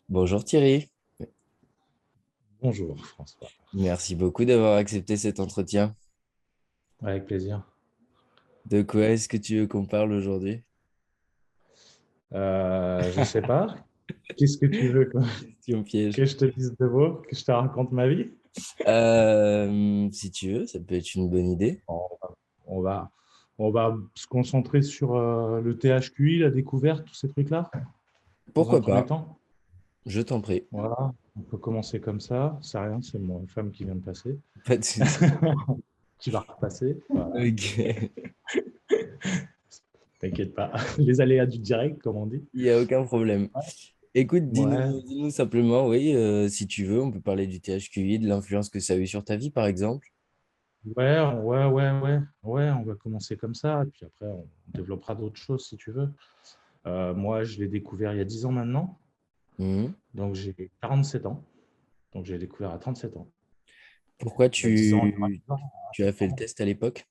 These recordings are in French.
Bonjour Thierry, Bonjour François, merci beaucoup d'avoir accepté cet entretien. avec plaisir. De quoi est-ce que tu veux qu'on parle aujourd'hui? Je sais pas, qu'est-ce que tu veux Question piège. que je te dise de beau, que je te raconte ma vie? Si tu veux, ça peut être une bonne idée. On va, on va, on va se concentrer sur le THQI, la découverte, tous ces trucs-là, dans un Pourquoi premier pas? temps. Je t'en prie. Voilà, on peut commencer comme ça. C'est rien, c'est mon femme qui vient de passer, Pas de souci. qui va repasser. Voilà, Ok. t'inquiète pas. Les aléas du direct, comme on dit. Il n'y a aucun problème. Écoute, Ouais, dis-nous simplement, oui, si tu veux, on peut parler du THQI, de l'influence que ça a eu sur ta vie, par exemple. ouais, on va commencer comme ça, et puis après, on développera d'autres choses si tu veux. Moi, je l'ai découvert il y a 10 ans maintenant, Mhm. donc j'ai 47 ans. Donc j'ai découvert à 37 ans. Pourquoi Il y a 10 ans, il y aura 10 ans. tu as fait le test à l'époque?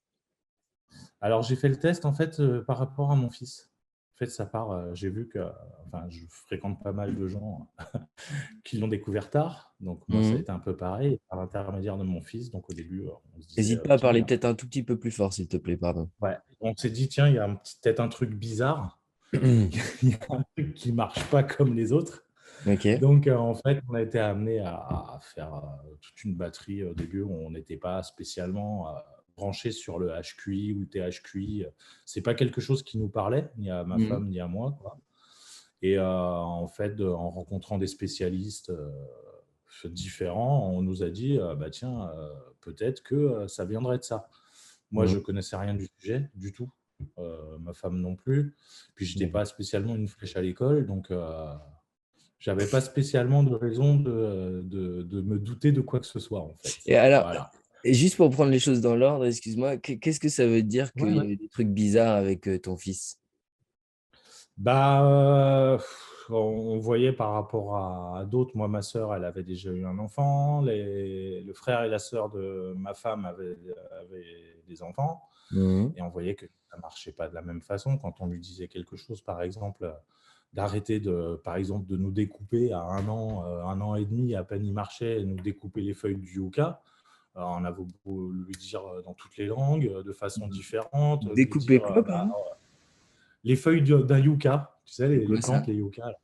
Alors j'ai fait le test en fait par rapport à mon fils. En fait, ça part, j'ai vu que, enfin, je fréquente pas mal de gens qui l'ont découvert tard. Donc moi, ça a Mhm. été un peu pareil, par l'intermédiaire de mon fils. Donc au début, on se disait, N'hésite pas à tiens, parler peut-être un tout petit peu plus fort, s'il te plaît, pardon. ouais. On s'est dit, tiens, il y a peut-être un truc bizarre. Il y a un truc qui marche pas comme les autres. Ok. Donc, en fait, on a été amené à faire toute une batterie au début où on n'était pas spécialement branché sur le HQI ou le THQI. C'est pas quelque chose qui nous parlait, ni à ma Mhm. femme, ni à moi, quoi. Et en fait, en rencontrant des spécialistes différents, on nous a dit, bah tiens, peut-être que ça viendrait de ça. Moi, je Mhm. connaissais rien du sujet, du tout. Ma femme non plus. Puis, j'étais pas spécialement une flèche à l'école, donc j'avais pas spécialement de raison de me douter de quoi que ce soit, en fait. Et alors, Voilà. et juste pour prendre les choses dans l'ordre, excuse-moi, qu'est-ce que ça veut dire Ouais, qu'il y ouais. avait des trucs bizarres avec ton fils? Bah, on voyait par rapport à d'autres. Moi, ma sœur, elle avait déjà eu un enfant. Le frère et la sœur de ma femme avaient des enfants. Mhm. Et on voyait que ça marchait pas de la même façon. Quand on lui disait quelque chose, par exemple, d'arrêter par exemple, de nous découper à 1 an et demi, à peine il marchait, et nous découper les feuilles du yucca. On avait beau lui dire dans toutes les langues, de façon différente, lui Découper dire quoi, bah, pardon? les feuilles d'un yucca, tu sais, C'est les quoi plantes, ça? les yuccas, là.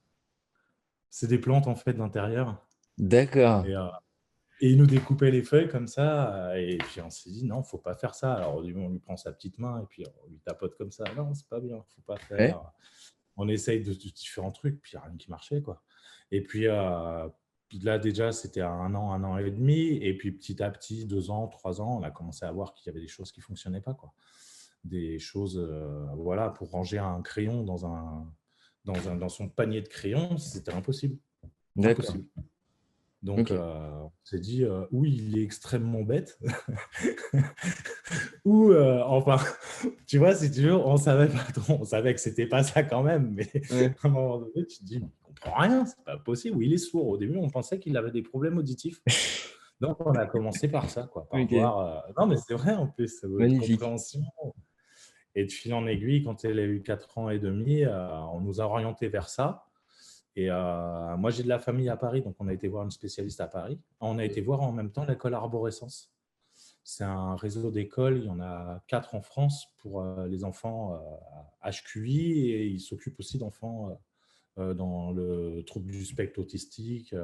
C'est des plantes en fait d'intérieur. D'accord. Et, il nous découpait les feuilles comme ça. Et puis on s'est dit non, faut pas faire ça. Alors au début, on lui prend sa petite main et puis on lui tapote comme ça. Non, c'est pas bien, faut pas Ouais. faire. On essaye de différents trucs, puis il n'y a rien qui marchait, quoi. Et puis là, déjà, c'était à 1 an, 1 an et demi. Et puis petit à petit, 2 ans, 3 ans, on a commencé à voir qu'il y avait des choses qui ne fonctionnaient pas, quoi. Des choses, voilà, pour ranger un crayon dans son panier de crayons, c'était impossible. D'accord. Impossible. Donc, Ok. on s'est dit, oui, il est extrêmement bête, ou enfin, tu vois, si tu veux, on savait pas trop, on savait que c'était pas ça quand même, mais Ouais. à un moment donné, tu te dis, mais il comprend rien, c'est pas possible, ou il est sourd. Au début, on pensait qu'il avait des problèmes auditifs. Donc, on a commencé par ça, quoi, par Ok. voir. Non, mais c'est vrai en plus, votre Magnifique. compréhension. Et de fil en aiguille, quand elle a eu 4 ans et demi, on nous a orientés vers ça. Et moi, j'ai de la famille à Paris, donc on a été voir une spécialiste à Paris. On a été voir en même temps l'école Arborescence. C'est un réseau d'écoles, il y en a 4 en France pour les enfants HQI, et ils s'occupent aussi d'enfants dans le trouble du spectre autistique,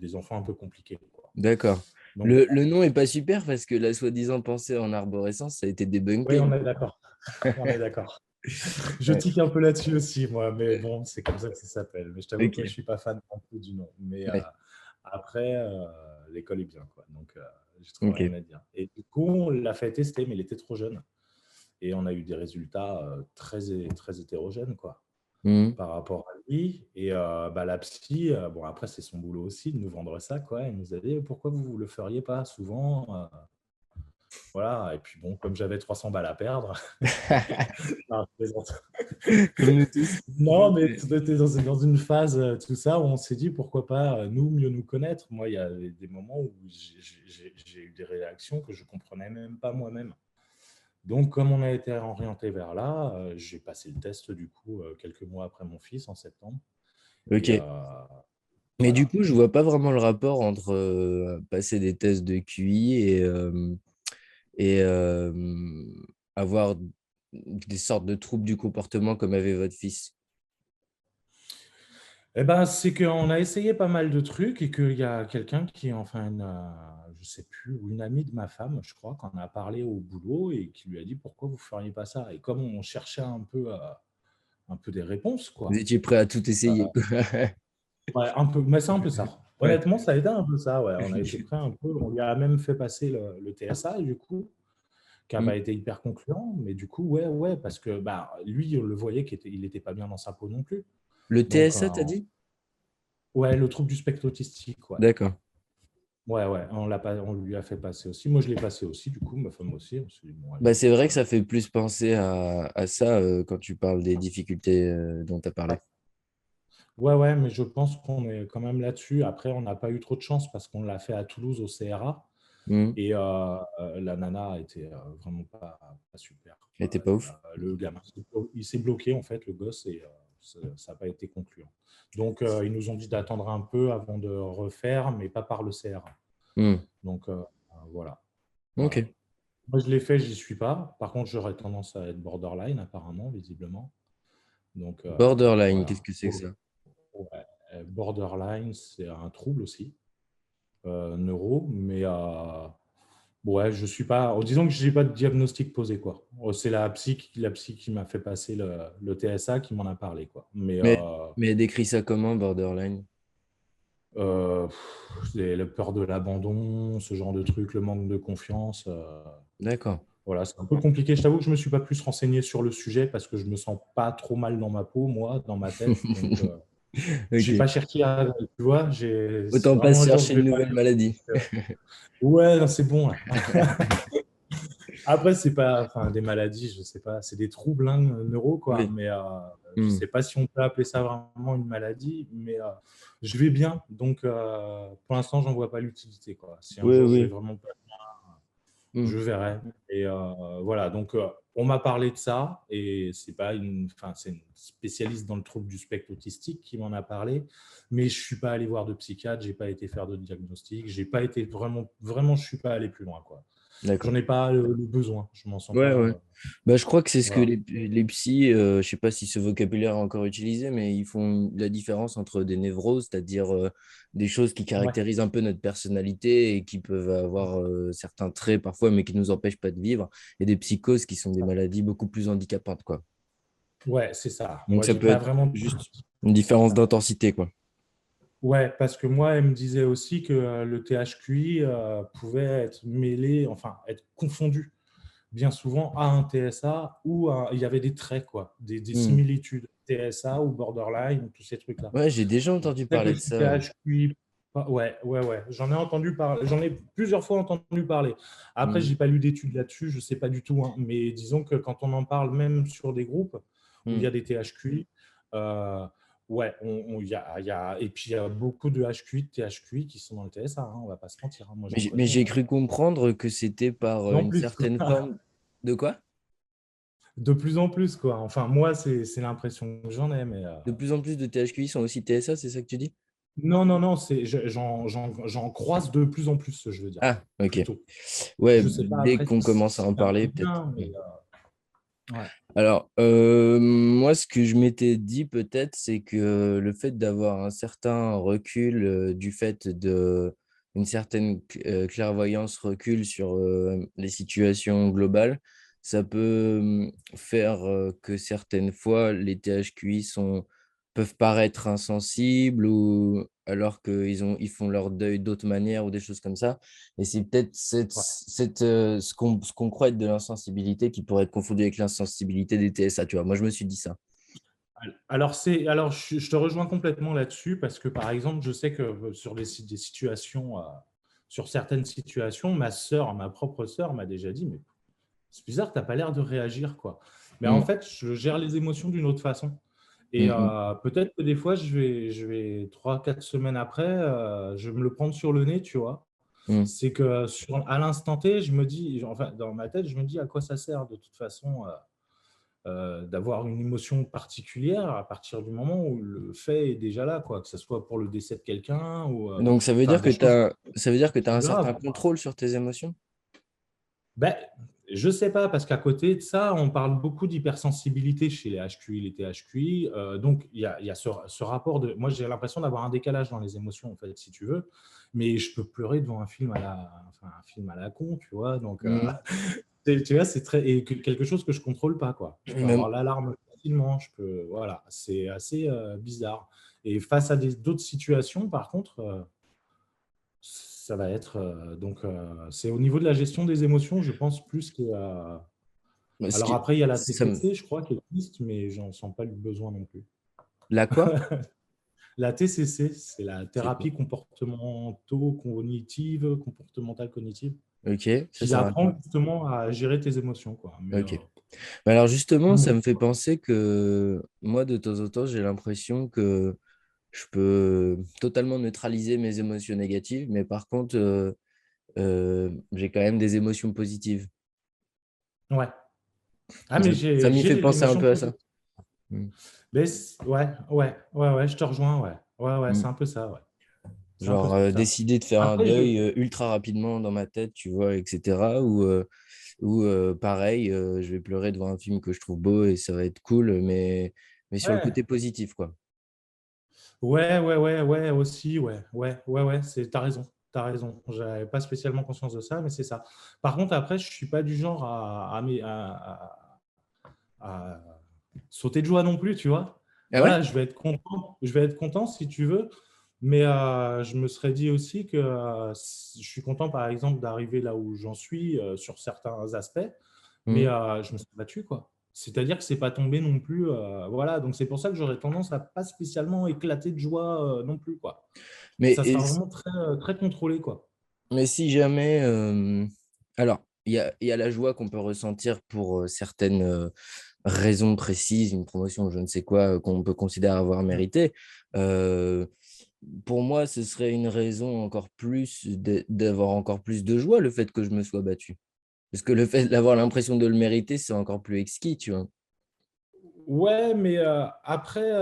des enfants un peu compliqués, quoi. D'accord. Donc, Le nom est pas super parce que la soi-disant pensée en arborescence, ça a été oui, débunké. on est d'accord. On est d'accord. Je Ouais. tique un peu là-dessus aussi, moi, mais bon, c'est comme ça que ça s'appelle. Mais je t'avoue que moi, je Ok. suis pas fan non plus du nom. Mais Ouais. après, l'école est bien, quoi. Donc, je trouve rien Ok. à dire. Et du coup, on l'a fait tester, mais il était trop jeune. Et on a eu des résultats très hétérogènes, quoi, Mhm. par rapport à lui. Et bah, la psy, bon, après, c'est son boulot aussi de nous vendre ça, quoi. Elle nous a dit, pourquoi vous ne le feriez pas souvent voilà. Et puis, bon, comme j'avais 300 balles à perdre, non, je plaisante. Comme nous tous. Non, mais tu étais dans une phase, tout ça, où on s'est dit pourquoi pas nous mieux nous connaître. Moi, il y a des moments où j'ai eu des réactions que je comprenais même pas moi-même. Donc, comme on a été orienté vers là, j'ai passé le test du coup quelques mois après mon fils en septembre. Et Ok. Mais du Voilà. coup, je vois pas vraiment le rapport entre passer des tests de QI et avoir des sortes de troubles du comportement comme avait votre fils. Eh ben, c'est qu'on a essayé pas mal de trucs et qu'il y a quelqu'un qui, enfin, je sais plus, ou une amie de ma femme, je crois, qu'on a parlé au boulot et qui lui a dit pourquoi vous feriez pas ça. Et comme on cherchait un peu des réponses, Vous quoi. étiez prêt à tout essayer, quoi. Ouais, un peu, mais c'est un peu ça. Ouais. Honnêtement, ça a été un peu ça. Ouais, on a été prêt un peu. On lui a même fait passer le TSA, du coup, qui n'a Mm. pas été hyper concluant. Mais du coup, ouais, ouais, parce que bah, lui, on le voyait qu'il n'était pas bien dans sa peau non plus. Le Donc, TSA, t'as dit? ouais, le trouble du spectre autistique, ouais. D'accord. Ouais, ouais, on lui a fait passer aussi. Moi, je l'ai passé aussi, du coup, ma femme aussi. On s'est dit, bon, allez, Bah, c'est vrai que ça. ça fait plus penser à ça quand tu parles des difficultés dont tu as parlé. Ouais, ouais, mais je pense qu'on est quand même là-dessus. Après, on n'a pas eu trop de chance parce qu'on l'a fait à Toulouse au CRA. Mm. Et la nana était vraiment pas super. Elle était pas ouf. Le gamin, il s'est bloqué, en fait, le gosse, et ça n'a pas été concluant. Donc, ils nous ont dit d'attendre un peu avant de refaire, mais pas par le CRA. Mm. Donc, voilà. Ok. Voilà. Moi, je l'ai fait, j'y suis pas. Par contre, j'aurais tendance à être borderline, apparemment, visiblement. Donc, Borderline, voilà. qu'est-ce que c'est que ça? Ouais. Borderline, c'est un trouble aussi, neuro, mais ouais, je suis pas. Disons que j'ai pas de diagnostic posé, quoi. C'est la psy qui m'a fait passer le TSA qui m'en a parlé, quoi. Mais Mais décris ça comment, borderline? c'est la peur de l'abandon, ce genre de truc, le manque de confiance. D'accord. Voilà, c'est un peu compliqué. Je t'avoue que je me suis pas plus renseigné sur le sujet parce que je me sens pas trop mal dans ma peau, moi, dans ma tête. Donc, j'ai Ok. pas cherché à. Tu vois, c'est Autant pas vraiment se un jour je chercher une vais pas nouvelle bien. maladie. Ouais, non, c'est bon, là. Après, c'est pas, enfin, des maladies, je sais pas, c'est des troubles hein, neuro, quoi. Oui. Mais je Hmm. sais pas si on peut appeler ça vraiment une maladie, mais je vais bien. Donc, pour l'instant, j'en vois pas l'utilité, quoi. Si un Oui, jour je vais oui. vraiment pas, Hmm. je verrai. Et voilà. Donc, on m'a parlé de ça, et c'est pas une, enfin, c'est une spécialiste dans le trouble du spectre autistique qui m'en a parlé, mais je suis pas allé voir de psychiatre, j'ai pas été faire de diagnostic, j'ai pas été vraiment, vraiment, je suis pas allé plus loin, quoi. J'en D'accord. ai pas le besoin, je m'en sens Ouais, pas. ouais. Bah, je crois que c'est ce que Voilà. les psys, je sais pas si ce vocabulaire est encore utilisé, mais ils font la différence entre des névroses, c'est-à-dire des choses qui Ouais, caractérisent un peu notre personnalité et qui peuvent avoir certains traits parfois, mais qui nous empêchent pas de vivre, et des psychoses qui sont des maladies beaucoup plus handicapantes, quoi. ouais, c'est ça. Donc Moi, ça j'ai peut pas être vraiment. juste une différence d'intensité, quoi. Ouais, parce que moi, elle me disait aussi que le THQI pouvait être mêlé, enfin, être confondu bien souvent à un TSA ou il y avait des traits, quoi, des Hmm. similitudes. TSA ou borderline, tous ces trucs-là. Ouais, j'ai déjà Donc, entendu peut-être que parler de c'est ça. THQI. Ouais, ouais, ouais. J'en ai entendu parler. J'en ai plusieurs fois entendu parler. Après, Hmm. j'ai pas lu d'études là-dessus, je sais pas du tout, hein. Mais disons que quand on en parle, même sur des groupes où il y Hmm. a des THQI, ouais, et puis il y a beaucoup de HQI, de THQI qui sont dans le TSA, hein, on va pas se mentir, hein. Moi, j'en Mais connais j'ai cru comprendre que c'était par de plus en une plus, quoi. certaine forme de quoi? De plus en plus, quoi. Enfin, moi, c'est l'impression que j'en ai, mais De plus en plus de THQI sont aussi TSA, c'est ça que tu dis? non, non, non, j'en croise de plus en plus, je veux dire, Ah, ok. plutôt. Ouais, Je sais pas dès après qu'on si commence à en c'est un parler, peut-être. bien, mais ouais, Alors, moi, ce que je m'étais dit peut-être, c'est que le fait d'avoir un certain recul, du fait de une certaine clairvoyance, recul sur les situations globales, ça peut faire que certaines fois, les THQI peuvent paraître insensibles ou alors ils font leur deuil d'autres manières ou des choses comme ça. Et c'est peut-être ouais. ce qu'on croit être de l'insensibilité qui pourrait être confondu avec l'insensibilité des TSA, tu vois. Moi, je me suis dit ça. Alors je te rejoins complètement là-dessus parce que, par exemple, je sais que sur des situations, sur certaines situations, ma propre sœur m'a déjà dit, mais c'est bizarre, tu as pas l'air de réagir, quoi. Mais en Mm, fait, je gère les émotions d'une autre façon. Et mm, peut-être que des fois, je vais 3, 4 semaines après, je vais me le prendre sur le nez, tu vois. mm, C'est que à l'instant T, je me dis, enfin, dans ma tête, je me dis à quoi ça sert de toute façon. d'avoir une émotion particulière à partir du moment où le fait est déjà là, quoi, que ce soit pour le décès de quelqu'un ou Donc, enfin, des choses ça veut dire que tu as un graves. certain contrôle sur tes émotions? Ben, je sais pas, parce qu'à côté de ça, on parle beaucoup d'hypersensibilité chez les HQI, les THQI. Donc, il y a ce rapport de. Moi, j'ai l'impression d'avoir un décalage dans les émotions, en fait, si tu veux. Mais je peux pleurer devant un film à la con, tu vois. Donc, Mhm. tu vois, c'est très. Et quelque chose que je contrôle pas, quoi. Je peux Même, avoir l'alarme facilement. Voilà, c'est assez bizarre. Et face à d'autres situations, par contre. Ça va être c'est au niveau de la gestion des émotions, je pense plus que ce alors qui, après il y a la ça me- TCC, je crois, qui existe, mais j'en sens pas le besoin non plus. La quoi? La TCC, c'est la C'est quoi? thérapie comportementale cognitive, Ok, ça qui sert à apprend quoi? justement à gérer tes émotions, quoi. Mais Ok. Bah alors justement, ça bon, me fait penser que moi, de temps en temps, j'ai l'impression que je peux totalement neutraliser mes émotions négatives, mais par contre, j'ai quand même des émotions positives. ouais. Ah, mais Ça m'y j'ai fait des penser un émotions peu à ça. positives. Mm. Mais ouais, je te rejoins, ouais, c'est Mm. un peu ça, ouais. C'est un peu Genre ça. décider de faire un Après, deuil ultra rapidement dans ma tête, tu vois, etc. Ou pareil, je vais pleurer devant un film que je trouve beau et ça va être cool, mais sur le ouais. côté positif, quoi. Ouais, aussi, ouais, t'as raison, t'as raison. J'avais pas spécialement conscience de ça, mais c'est ça. Par contre, après, je suis pas du genre à sauter de joie non plus, tu vois. Ah ouais? Voilà, je vais être content si tu veux, mais je me serais dit aussi que je suis content, par exemple, d'arriver là où j'en suis sur certains aspects, mais Mhm. je me suis battu, quoi. C'est-à-dire que c'est pas tombé non plus, voilà. Donc c'est pour ça que j'aurais tendance à pas spécialement éclater de joie non plus, quoi. Mais, Ça sera est-ce- vraiment très, très contrôlé, quoi. mais si jamais... alors, il y a la joie qu'on peut ressentir pour certaines raisons précises, une promotion, je ne sais quoi, qu'on peut considérer avoir mérité. Euh, pour moi, ce serait une raison encore plus d'avoir encore plus de joie, le fait que je me sois battu. Parce que le fait d'avoir l'impression de le mériter, c'est encore plus exquis, tu vois. Ouais, mais après,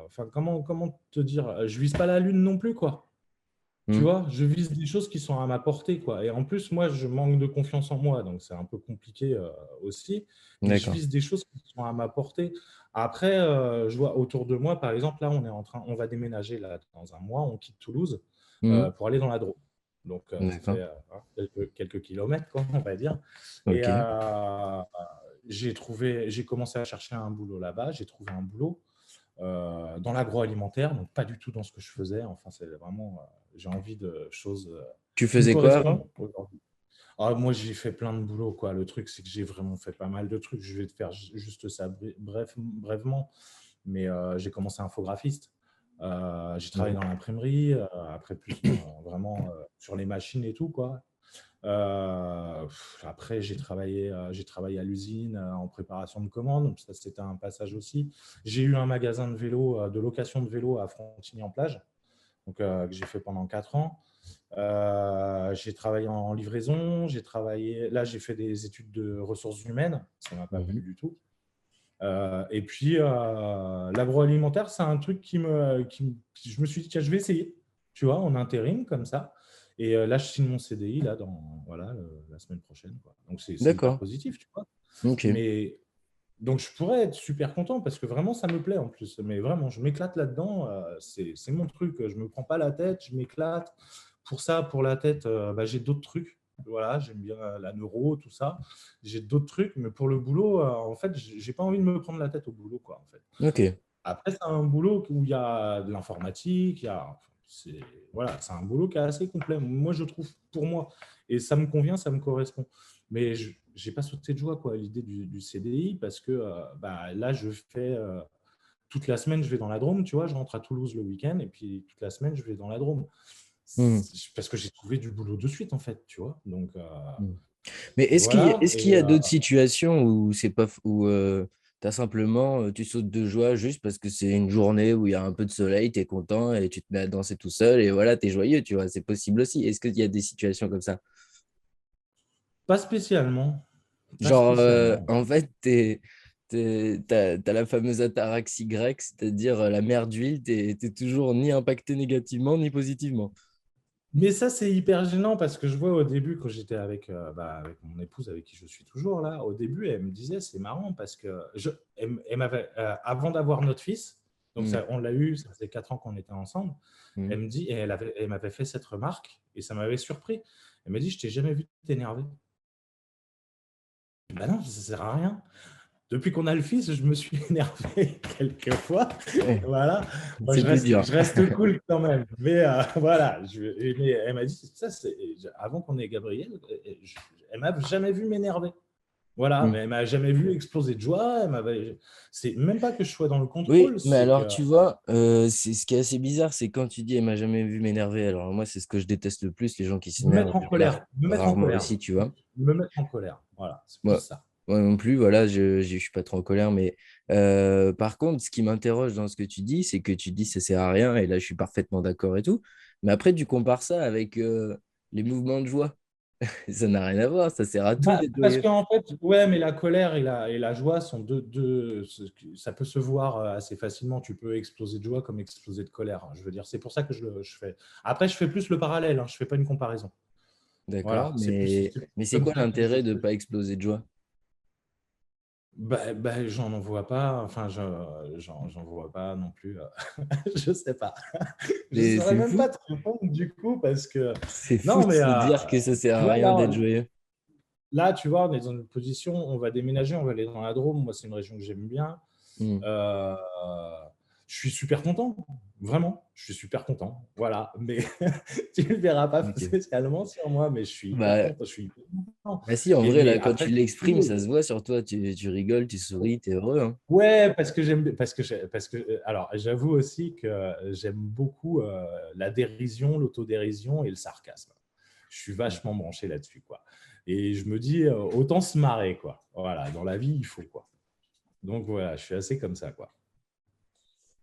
enfin, comment te dire? Je vise pas la lune non plus, quoi. Tu Hmm. vois, je vise des choses qui sont à ma portée, quoi. Et en plus, moi, je manque de confiance en moi, donc c'est un peu compliqué aussi. Mais je D'accord. vise des choses qui sont à ma portée. Après, je vois autour de moi, par exemple, là, on va déménager là dans un mois, on quitte Toulouse Mhm. pour aller dans la Drôme. Donc, ça D'accord. fait quelques kilomètres, quoi, on va dire. Et Ok. j'ai commencé à chercher un boulot là-bas. J'ai trouvé un boulot dans l'agroalimentaire, donc pas du tout dans ce que je faisais. Enfin, c'est vraiment, j'ai envie de choses Tu qui me faisais quoi avant? correspondent aujourd'hui. Ah, moi, j'ai fait plein de boulot, quoi. Le truc, c'est que j'ai vraiment fait pas mal de trucs. Je vais te faire juste ça brèvement. Mais j'ai commencé infographiste. J'ai travaillé Ouais. dans l'imprimerie, après plus vraiment sur les machines et tout, quoi. Après, j'ai travaillé à l'usine en préparation de commandes. Donc ça, c'était un passage aussi. J'ai eu un magasin de vélo, de location de vélo à Frontigny-en-Plage, donc que j'ai fait pendant 4 ans. J'ai travaillé en livraison. Là, j'ai fait des études de ressources humaines. Ça m'a pas plu Mhm. du tout. Et puis, l'agroalimentaire, c'est un truc je me suis dit, tiens, je vais essayer, tu vois, en intérim, comme ça. Et là, je signe mon CDI, là, voilà, la semaine prochaine, quoi. Donc, c'est hyper D'accord. positif, tu vois. Ok. Mais, donc, je pourrais être super content parce que vraiment, ça me plaît en plus. Mais vraiment, je m'éclate là-dedans. C'est mon truc. Je me prends pas la tête, je m'éclate. Pour ça, pour la tête, bah, j'ai d'autres trucs. Voilà, j'aime bien la neuro, tout ça. J'ai d'autres trucs, mais pour le boulot, en fait, j'ai pas envie de me prendre la tête au boulot, quoi, en fait. Ok. Après, c'est un boulot où il y a de l'informatique, voilà, c'est un boulot qui est assez complet. Moi, je trouve, pour moi, et ça me convient, ça me correspond. Mais je n'ai pas sauté de joie, quoi, à l'idée du CDI, parce que bah, là, je fais toute la semaine, je vais dans la Drôme, tu vois, je rentre à Toulouse le week-end, et puis toute la semaine, je vais dans la Drôme. Mhm. Parce que j'ai trouvé du boulot de suite, en fait, tu vois. Donc, Mhm. Mais voilà. est-ce qu'il y a d'autres situations où c'est pas où t'as simplement tu sautes de joie juste parce que c'est une journée où il y a un peu de soleil, tu es content et tu te mets à danser tout seul et voilà, tu es joyeux, tu vois, c'est possible aussi. Est-ce qu'il y a des situations comme ça? Pas spécialement. Pas Genre spécialement. en fait, T'as la fameuse ataraxie grecque, c'est-à-dire la mer d'huile, t'es toujours ni impacté négativement ni positivement. Mais ça, c'est hyper gênant parce que je vois au début, quand j'étais avec mon épouse, avec qui je suis toujours là, au début, elle me disait, c'est marrant parce que elle m'avait, avant d'avoir notre fils, donc Mm, ça, on l'a eu, ça faisait 4 ans qu'on était ensemble, mm. elle me dit, et elle m'avait fait cette remarque et ça m'avait surpris. Elle m'a dit, je t'ai jamais vu t'énerver. Ben non, ça sert à rien. Depuis qu'on a le fils, je me suis énervé quelques fois. Ouais, Voilà. Moi, c'est plus dur. je reste cool quand même. Mais voilà. Mais elle m'a dit, ça, c'est avant qu'on ait Gabriel, elle m'a jamais vu m'énerver. Voilà. Mm. Mais elle m'a jamais vu exploser de joie. C'est même pas que je sois dans le Oui, contrôle, mais c'est alors que tu vois, c'est ce qui est assez bizarre, c'est quand tu dis elle m'a jamais vu m'énerver. Alors moi, c'est ce que je déteste le plus, les gens qui me s'énervent. mettre en Je m'énerve colère. Me mettre en rarement colère. aussi, tu vois. Me mettre en colère. Voilà. C'est plus Moi, ça. moi non plus, voilà, je suis pas trop en colère, mais par contre, ce qui m'interroge dans ce que tu dis, c'est que tu dis ça sert à rien, et là, je suis parfaitement d'accord et tout. Mais après, tu compares ça avec les mouvements de joie. Ça n'a rien à voir, ça sert à tout d'être Parce joyeux. qu'en fait, ouais, mais la colère et la joie sont ça peut se voir assez facilement. Tu peux exploser de joie comme exploser de colère, hein. Je veux dire, c'est pour ça que je fais. Après, je fais plus le parallèle, hein, je fais pas une comparaison. D'accord, Voilà, c'est plus mais c'est comme quoi ça que je l'intérêt de ne fais. pas exploser de joie? J'en en vois pas, enfin, j'en vois pas non plus. Je sais pas. Je saurais C'est même fou. pas te répondre du coup parce que C'est fou non, de mais se dire que ça sert tu à vois rien d'être joyeux. là, tu vois, on est dans une position, on va déménager, on va aller dans la Drôme. Moi, c'est une région que j'aime bien. Hmm. Euh, je suis super content, vraiment, je suis super content. Voilà, mais tu ne le verras pas Ok. spécialement sur moi, mais je suis hyper Bah, content. Je suis hyper content. bah si, en Et, vrai, mais là, quand après, tu c'est l'exprimes, cool. ça se voit sur toi. Tu rigoles, tu souris, tu es heureux, hein. Ouais, parce que, alors, j'avoue aussi que j'aime beaucoup la dérision, l'autodérision et le sarcasme. Je suis vachement branché là-dessus, quoi. Et je me dis, autant se marrer, quoi. Voilà, dans la vie, il faut, quoi. Donc voilà, je suis assez comme ça, quoi.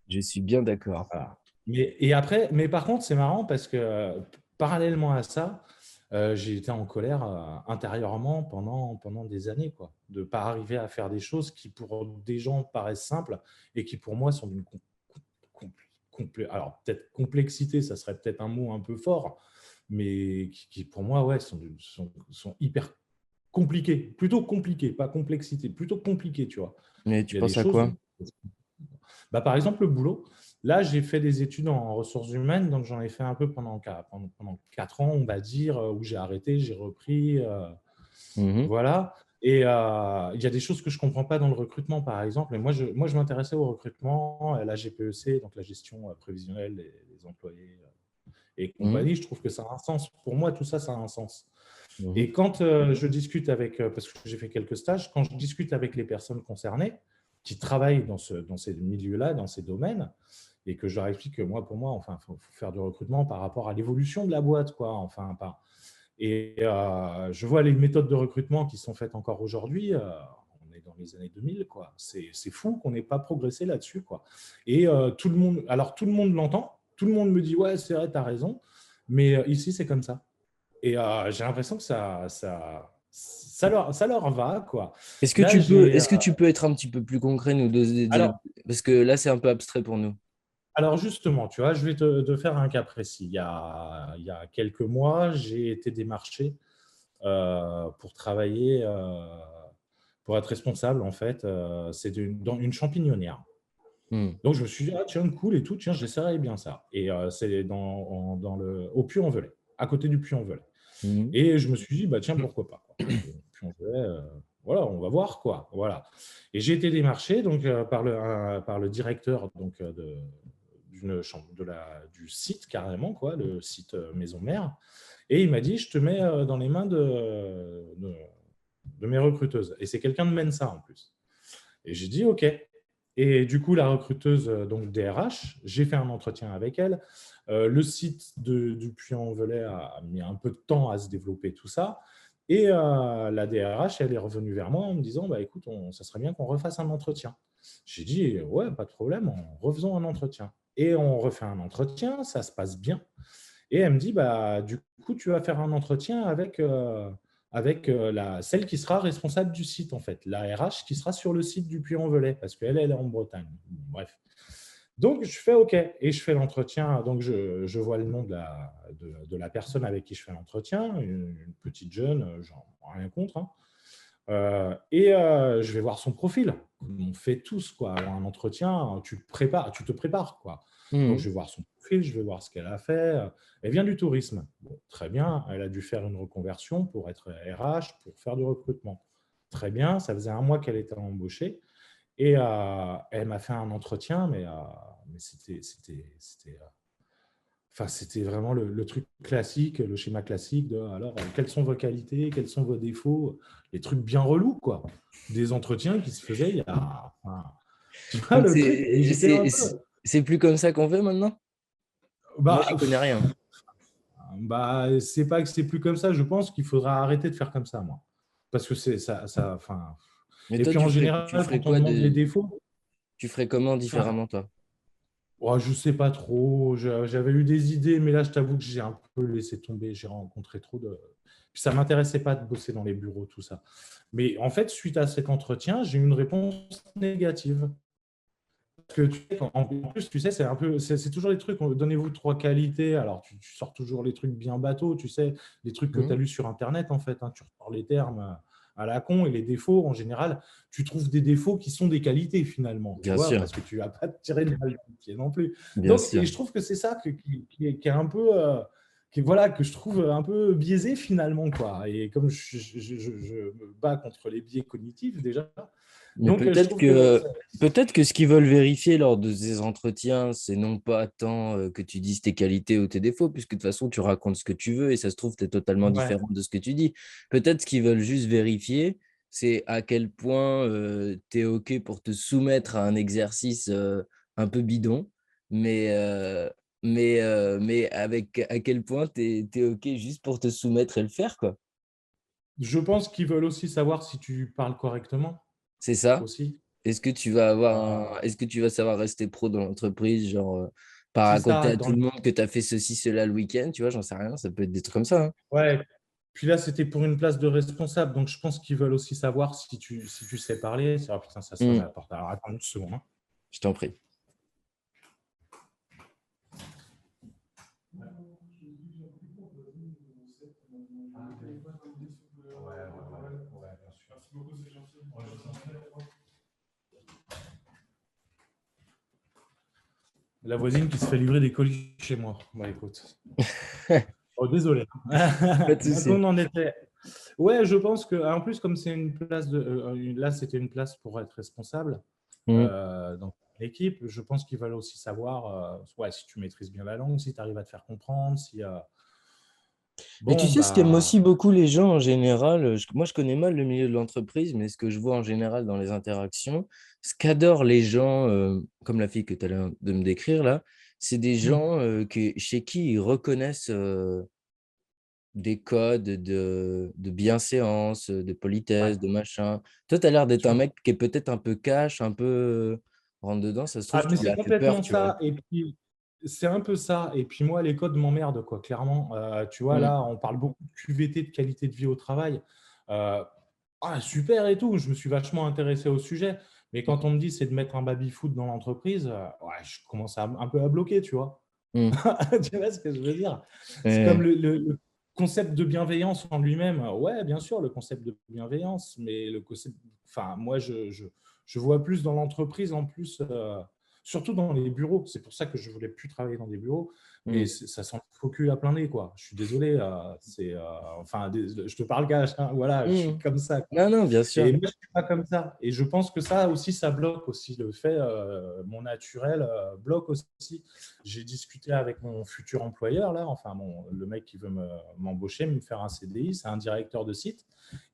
Je suis bien d'accord. Voilà. Mais par contre, c'est marrant parce que parallèlement à ça, j'ai été en colère intérieurement pendant des années, quoi. De ne pas arriver à faire des choses qui, pour des gens, paraissent simples et qui, pour moi, sont d'une alors, peut-être complexité, ça serait peut-être un mot un peu fort, mais qui pour moi, ouais, sont hyper compliqués. Plutôt compliqués, pas complexité, plutôt compliqués, tu vois. Mais tu Il y a des penses à choses. quoi? Par exemple, le boulot. Là, j'ai fait des études en ressources humaines, donc j'en ai fait un peu pendant 4 ans, on va dire, où j'ai arrêté, j'ai repris. Mhm. Voilà. Et il y a des choses que je ne comprends pas dans le recrutement, par exemple. Et moi, je m'intéressais au recrutement, à la GPEC, donc la gestion prévisionnelle des employés et Mhm. compagnie. Je trouve que ça a un sens. Pour moi, tout ça, ça a un sens. Mhm. Et quand je discute parce que j'ai fait quelques stages, quand je discute avec les personnes concernées qui travaillent dans ces milieux-là, dans ces domaines, et que je leur explique que moi, pour moi, enfin, faut faire du recrutement par rapport à l'évolution de la boîte, quoi. Enfin, pas. Et je vois les méthodes de recrutement qui sont faites encore aujourd'hui. On est dans les années 2000, quoi. C'est fou qu'on n'ait pas progressé là-dessus, quoi. Et tout le monde l'entend. Tout le monde me dit, ouais, c'est vrai, tu as raison. Mais ici, c'est comme ça. Et j'ai l'impression que ça leur va, quoi. Là, Est-ce que tu peux être un petit peu plus concret, nous dire, alors, parce que là, c'est un peu abstrait pour nous. alors justement, tu vois, je vais te faire un cas précis. Il y a quelques mois, j'ai été démarché pour travailler, pour être responsable, en fait. C'est dans une champignonnière. Hmm. Donc, je me suis dit, ah, tiens, cool et tout, tiens, j'essaierai bien ça. Et c'est au Puy-en-Velay, à côté du Puy-en-Velay. Mhm. Et je me suis dit, bah, tiens, pourquoi pas, quoi. Puy-en-Velay, voilà, on va voir, quoi. Voilà. Et j'ai été démarché donc, par le directeur donc, du site, carrément, quoi, le site Maison Mère. Et il m'a dit, je te mets dans les mains de mes recruteuses. Et c'est quelqu'un de Mensa en plus. Et j'ai dit, OK. Et du coup, la recruteuse, donc DRH, j'ai fait un entretien avec elle. Le site du Puy-en-Velay a mis un peu de temps à se développer, tout ça. Et la DRH, elle est revenue vers moi en me disant, bah, écoute, ça serait bien qu'on refasse un entretien. J'ai dit, ouais, pas de problème, refaisons un entretien. Et on refait un entretien, ça se passe bien. Et elle me dit, bah, du coup, tu vas faire un entretien avec avec celle qui sera responsable du site, en fait, la RH qui sera sur le site du Puy-en-Velay, parce qu'elle, elle est en Bretagne. Bref. Donc, je fais OK et je fais l'entretien. Donc, je vois le nom de la personne avec qui je fais l'entretien, une petite jeune, genre rien contre, hein. Je vais voir son profil. On fait tous, quoi. Alors, un entretien, tu te prépares, quoi. Donc, Mmh. je vais voir son profil, je vais voir ce qu'elle a fait. Elle vient du tourisme. Bon, très bien, elle a dû faire une reconversion pour être RH, pour faire du recrutement. Très bien, ça faisait un mois qu'elle était embauchée. Et elle m'a fait un entretien, mais c'était vraiment le truc classique, le schéma classique de alors, quelles sont vos qualités, quels sont vos défauts, les trucs bien relous, quoi. Des entretiens qui se faisaient il y a. Enfin, tu vois Donc le truc, et j'étais un peu. c'est plus comme ça qu'on fait maintenant? Moi, Bah, j'y connais rien. c'est pas que c'est plus comme ça, je pense qu'il faudra arrêter de faire comme ça, moi. Parce que c'est ça, enfin. Mais Et toi, puis en tu général, ferais quand on quoi demande les de, défauts, tu ferais comment enfin, différemment, toi? oh, je sais pas trop. J'avais eu des idées, mais là, je t'avoue que j'ai un peu laissé tomber. J'ai rencontré trop de. Puis ça m'intéressait pas de bosser dans les bureaux, tout ça. Mais en fait, suite à cet entretien, j'ai eu une réponse négative. Parce que tu sais, en plus, tu sais, c'est toujours les trucs. Donnez-vous trois qualités. Alors, tu sors toujours les trucs bien bateaux, tu sais, les trucs que tu as Mmh. lus sur Internet, en fait, hein. Tu ressors les termes à la con et les défauts, en général, tu trouves des défauts qui sont des qualités finalement, tu Bien vois, sûr, parce que tu vas pas te tirer de balle dans le pied non plus. bien Donc, et sûr. je trouve que c'est ça qui est un peu, voilà, que je trouve un peu biaisé finalement, quoi. Et comme je me bats contre les biais cognitifs déjà, Mais donc je trouve que peut-être que ce qu'ils veulent vérifier lors de ces entretiens, c'est non pas tant que tu dises tes qualités ou tes défauts, puisque de toute façon, tu racontes ce que tu veux et ça se trouve, tu es totalement ouais. différent de ce que tu dis. Peut-être ce qu'ils veulent juste vérifier, c'est à quel point tu es OK pour te soumettre à un exercice un peu bidon, mais, mais avec à quel point tu es OK juste pour te soumettre et le faire, quoi. Je pense qu'ils veulent aussi savoir si tu parles correctement C'est ça? aussi. Est-ce que tu vas savoir rester pro dans l'entreprise, genre, pas C'est raconter ça, à dans tout le le monde que tu as fait ceci, cela le week-end, tu vois? J'en sais rien, ça peut être des trucs comme ça, hein. ouais. Puis là, c'était pour une place de responsable, donc je pense qu'ils veulent aussi savoir si tu sais parler. Ah putain, ça sonne à Mmh, la porte. Alors attends une seconde, hein. je t'en prie. Ouais, bien sûr. La voisine qui se fait livrer des colis chez moi. Bah écoute. Oh, désolé. Pas de Donc souci. on en était. Ouais, je pense que, en plus, comme c'est une place là, c'était une place pour être responsable Mmh. dans l'équipe, je pense qu'ils veulent aussi savoir ouais, si tu maîtrises bien la langue, si tu arrives à te faire comprendre, si. Mais tu Bon, sais, ce qu'aiment bah. aussi beaucoup les gens en général, moi je connais mal le milieu de l'entreprise, mais ce que je vois en général dans les interactions, ce qu'adorent les gens, comme la fille que tu as l'air de me décrire là, c'est des Hmm. gens chez qui ils reconnaissent des codes de bienséance, de Ouais. politesse, de machin. Toi, tu as l'air d'être un Tu- mec qui est peut-être un peu cash, un peu rentre dedans, ça se Ah, trouve, mais tu lui c'est as fait peur, complètement tu vois? ça. Et puis, c'est un peu ça. Et puis, moi, les codes m'emmerdent, quoi, clairement. Tu vois, Mmh, là, on parle beaucoup de QVT, de qualité de vie au travail. Euh, super et tout. Je me suis vachement intéressé au sujet. Mais quand on me dit c'est de mettre un baby-foot dans l'entreprise, ouais, je commence un peu à bloquer, tu vois. mmh, Tu vois ce que je veux dire? C'est comme ouais, le concept de bienveillance en lui-même. Ouais, bien sûr, le concept de bienveillance, mais le concept, enfin, moi, je vois plus dans l'entreprise, en plus, surtout dans les bureaux. C'est pour ça que je voulais plus travailler dans des bureaux, mais mmh, ça sent le faux cul à plein nez, quoi. Je suis désolé, enfin, je te parle gage, hein, voilà, je suis mmh. comme ça. Non, non, bien Et sûr. moi, je suis pas comme ça. Et je pense que ça aussi, ça bloque aussi le fait, mon naturel bloque aussi. J'ai discuté avec mon futur employeur, là, enfin, le mec qui veut m'embaucher, me faire un CDI, c'est un directeur de site.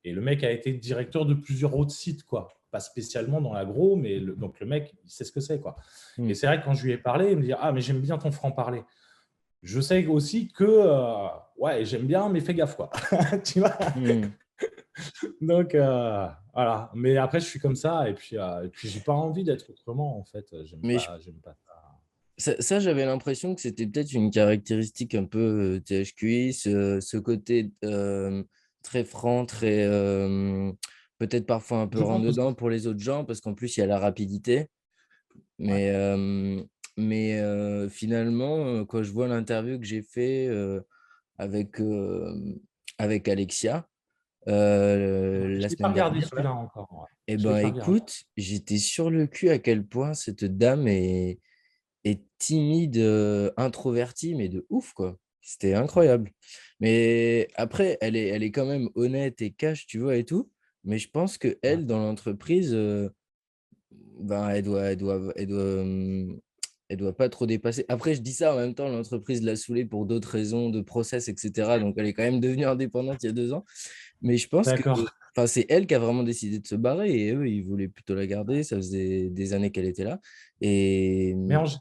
Et le mec a été directeur de plusieurs autres sites, quoi. Pas spécialement dans l'agro, mais donc le mec, il sait ce que c'est, quoi. Et Mmh, c'est vrai que quand je lui ai parlé, il me dit: Ah, mais j'aime bien ton franc-parler. Je sais aussi que, ouais, j'aime bien, mais fais gaffe, quoi. Tu vois. mmh. Donc, voilà. Mais après, je suis comme ça. Et puis j'ai pas envie d'être autrement, en fait. J'aime Mais pas, j'aime pas ça. ça, j'avais l'impression que c'était peut-être une caractéristique un peu THQI, ce côté très franc, très, peut-être parfois un peu Je pense rentre-dedans aussi. pour les autres gens parce qu'en plus, il y a la rapidité. Ouais. Mais, finalement, quand je vois l'interview que j'ai fait, avec, avec Alexia, Je la l'ai pas semaine regardé dernière là, celui-là encore, ouais. et Je l'ai ben, pas regardé. écoute, j'étais sur le cul à quel point cette dame est timide, introvertie, mais de ouf, quoi. C'était Ouais. incroyable. Mais après, elle est quand même honnête et cash, tu vois et tout, mais je pense Ouais. qu'elle, dans l'entreprise, ben, elle doit pas trop dépasser. Après, je dis ça, en même temps, l'entreprise l'a saoulée pour d'autres raisons de process et cetera, donc elle est quand même devenue indépendante il y a 2 ans. Mais je pense que D'accord. enfin, c'est elle qui a vraiment décidé de se barrer et eux, ils voulaient plutôt la garder. Ça faisait des années qu'elle était là et Mais en gé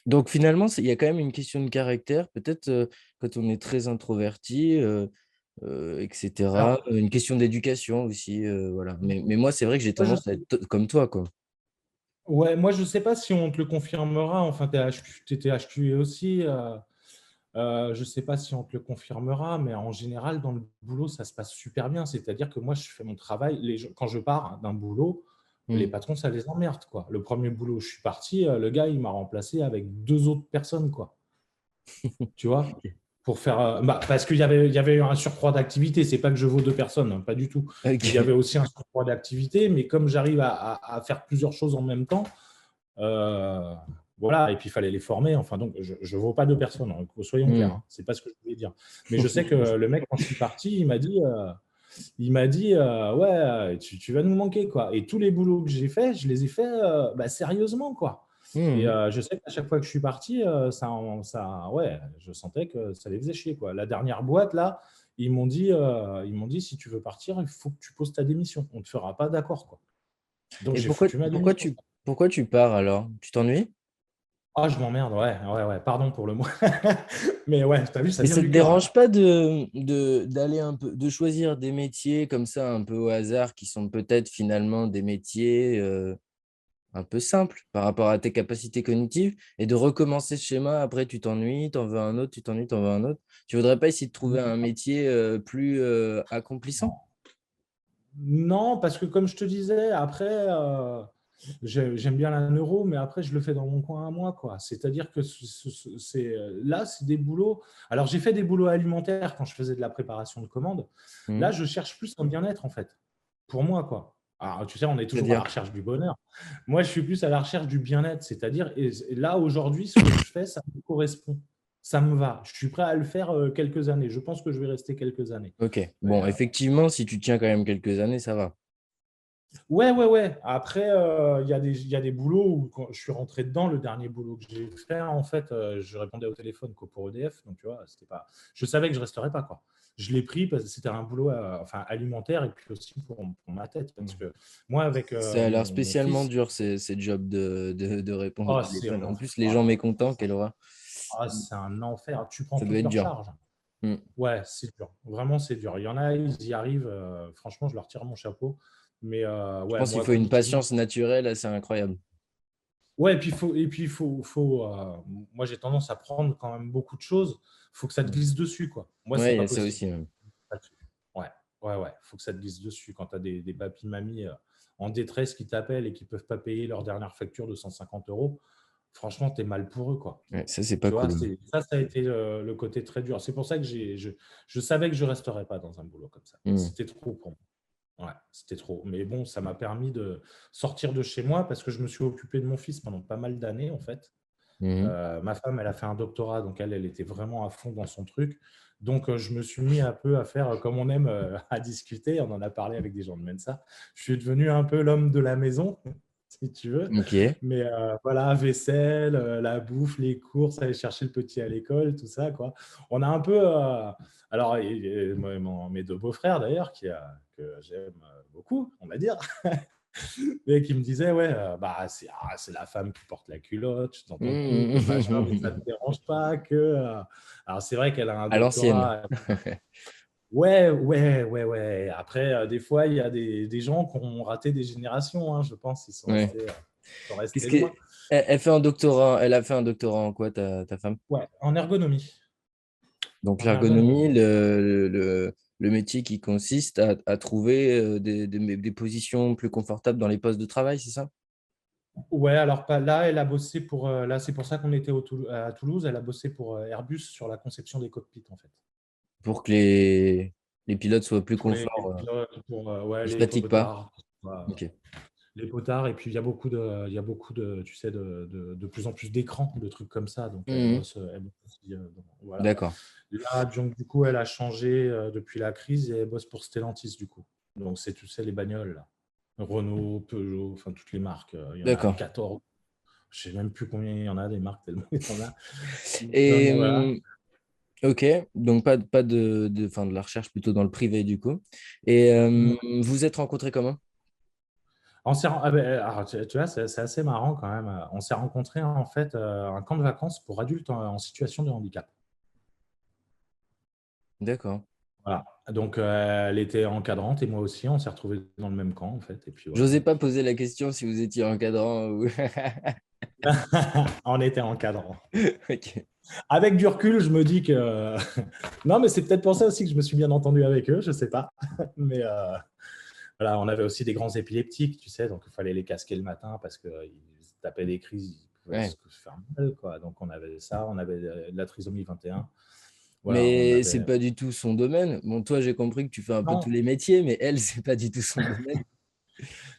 donc finalement, il y a quand même une question de caractère, peut-être, quand on est très introverti, et cetera, alors, une question d'éducation aussi, voilà. Mais moi, c'est vrai que j'ai moi je tendance à être comme toi, quoi. ouais, moi je sais pas si on te le confirmera, enfin tu étais HQE aussi, je sais pas si on te le confirmera, mais en général dans le boulot, ça se passe super bien. C'est-à-dire que moi je fais mon travail, les gens quand je pars d'un boulot, les Mmh. patrons ça les emmerde, quoi. Le premier boulot où je suis parti, le gars il m'a remplacé avec 2 autres personnes, quoi. Tu vois? OK. Pour faire, bah, parce qu'il y avait eu un surcroît d'activité. C'est pas que je vaux 2 personnes, hein, pas du tout. Mais il y OK. avait aussi un surcroît d'activité. Mais comme j'arrive à faire plusieurs choses en même temps, euh, voilà. Et puis il fallait les former. Enfin, donc, je ne vaux pas 2 personnes, hein, soyons clairs. Mmh. Hein, c'est pas ce que je voulais dire. Mais je sais que le mec, quand je suis parti, il m'a dit, ouais, tu vas nous manquer, quoi. Et tous les boulots que j'ai faits, je les ai faits bah, sérieusement, quoi. Et Mmh. je sais qu'à chaque fois que je suis parti, ouais, je sentais que ça les faisait chier, quoi. La dernière boîte, là, ils m'ont dit, si tu veux partir, il faut que tu poses ta démission. On ne te fera pas d'accord, quoi. Donc Et j'ai foutu ma démission. pourquoi tu pars alors? Tu t'ennuies? Ah, je m'emmerde, ouais, ouais, ouais. Pardon pour le mot. Mais ouais, tu as vu, ça Et vient ça te du cœur, là. dérange pas d'aller un peu de choisir des métiers comme ça, un peu au hasard, qui sont peut-être finalement des métiers, un peu simples par rapport à tes capacités cognitives et de recommencer ce schéma? Après tu t'ennuies, tu en veux un autre, tu t'ennuies, tu en veux un autre. Tu voudrais pas essayer de trouver un métier, plus, accomplissant? Non, parce que comme je te disais, après, j'aime bien la neuro, mais après, je le fais dans mon coin à moi, quoi. C'est-à-dire que là, c'est des boulots. Alors, j'ai fait des boulots alimentaires quand je faisais de la préparation de commandes. Là, Mmh. je cherche plus un bien-être, en fait, pour moi, quoi. Alors, tu sais, on est toujours à la C'est-à-dire? recherche du bonheur. Moi, je suis plus à la recherche du bien-être, c'est-à-dire, et là, aujourd'hui, ce que je fais, ça me correspond. Ça me va. Je suis prêt à le faire quelques années. Je pense que je vais rester quelques années. OK. Mais, Bon, effectivement, si tu tiens quand même quelques années, ça va. ouais, ouais, ouais. Après, il y a des boulots où quand je suis rentré dedans, le dernier boulot que j'ai fait, en fait, je répondais au téléphone qu'au pour EDF. Donc, tu vois, c'était pas. Je savais que je resterais pas, quoi. Je l'ai pris parce que c'était un boulot enfin, alimentaire et puis aussi pour ma tête. Parce Mmh. que moi, avec Ça a l'air mon spécialement fils, dur ces jobs de répondre au oh, c'est téléphone. un En enfer. plus, les gens mécontents, quelle horreur. Ah, c'est un enfer. Tu prends Ça doit toute être leur dur. charge. Mmh. Ouais, c'est dur. Vraiment, c'est dur. Il y en a, ils y arrivent. Franchement, je leur tire mon chapeau. Mais Je ouais, pense qu'il moi, faut une cognitivement, patience naturelle assez incroyable. ouais, moi j'ai tendance à prendre quand même beaucoup de choses. Il faut que ça te Mmh. glisse dessus, quoi. Moi, c'est Ouais, il y pas a ça possible. aussi, ouais. Ouais, ouais, ouais. Il faut que ça te glisse dessus. Quand tu as des papis, mamies en détresse qui t'appellent et qui peuvent pas payer leur dernière facture de 150 euros, franchement, tu es mal pour eux, quoi. Ouais, ça, c'est pas Tu vois, cool. ça a été le côté très dur. C'est pour ça que je savais que je resterais pas dans un boulot comme ça. Mmh. C'était trop pour moi. Ouais, c'était trop. Mais bon, ça m'a permis de sortir de chez moi parce que je me suis occupé de mon fils pendant pas mal d'années, en fait. Mmh mh. Ma femme, elle a fait un doctorat, donc elle était vraiment à fond dans son truc. Donc, je me suis mis un peu à faire comme on aime à discuter. On en a parlé avec des gens de Mensa. Je suis devenu un peu l'homme de la maison, si tu veux. OK. Mais voilà, vaisselle, la bouffe, les courses, aller chercher le petit à l'école, tout ça, quoi. On a un peu. Alors, mes deux beaux-frères, d'ailleurs, que j'aime beaucoup, on va dire, et qui me disait, ouais, bah, c'est la femme qui porte la culotte dans ton couple, machin, mais ça ne te Mmh. dérange pas que. Alors, c'est vrai qu'elle a un À l'ancienne. doctorat. Ouais, ouais, ouais, ouais. Après, des fois, il y a des gens qui ont raté des générations, hein, je pense. Ils sont Ouais. restés, sont Qu'est-ce restés que loin. elle fait un doctorat elle a fait un doctorat en quoi ta femme? Ouais, en ergonomie. Donc En ergonomie. l'ergonomie, le métier qui consiste à trouver des positions plus confortables dans les postes de travail, c'est ça? Ouais, alors pas là, elle a bossé pour, là, c'est pour ça qu'on était à Toulouse, elle a bossé pour Airbus sur la conception des cockpits, en fait. Pour que les pilotes soient plus Pour les confort, pilotes, pour ouais, ils se les fatiguent pas? potards, voilà. OK. Les potards, et puis il y a beaucoup de, tu sais, de plus en plus d'écrans, de trucs comme ça. Donc Mmh. elle bosse aussi, voilà. D'accord. Là, donc, du coup, elle a changé depuis la crise et elle bosse pour Stellantis, du coup. Donc, c'est, tu sais, les bagnoles, là. Renault, Peugeot, enfin, toutes les marques. Il y en a D'accord. 14. Je ne sais même plus combien il y en a, des marques, tellement il y en a. Donc, Et voilà. OK, donc pas de la recherche plutôt dans le privé du coup. Et vous êtes rencontrés comment? Alors, tu vois, c'est assez marrant quand même. On s'est rencontrés, en fait, à un camp de vacances pour adultes en situation de handicap. D'accord. Voilà. Donc, elle était encadrante et moi aussi. On s'est retrouvés dans le même camp, en fait. Et puis voilà. J'osais pas poser la question si vous étiez encadrant ou On était encadrants. OK. Avec du recul, je me dis que non, mais c'est peut-être pour ça aussi que je me suis bien entendu avec eux, je sais pas. Mais voilà, on avait aussi des grands épileptiques, tu sais, donc il fallait les casquer le matin parce qu'ils tapaient des crises, ils pouvaient Ouais. se faire mal, quoi. Donc on avait ça, on avait de la trisomie 21. Voilà, on Mais c'est avait. pas du tout son domaine. Bon, toi, j'ai compris que tu fais un peu tous Non, les métiers, mais elle, c'est pas du tout son domaine.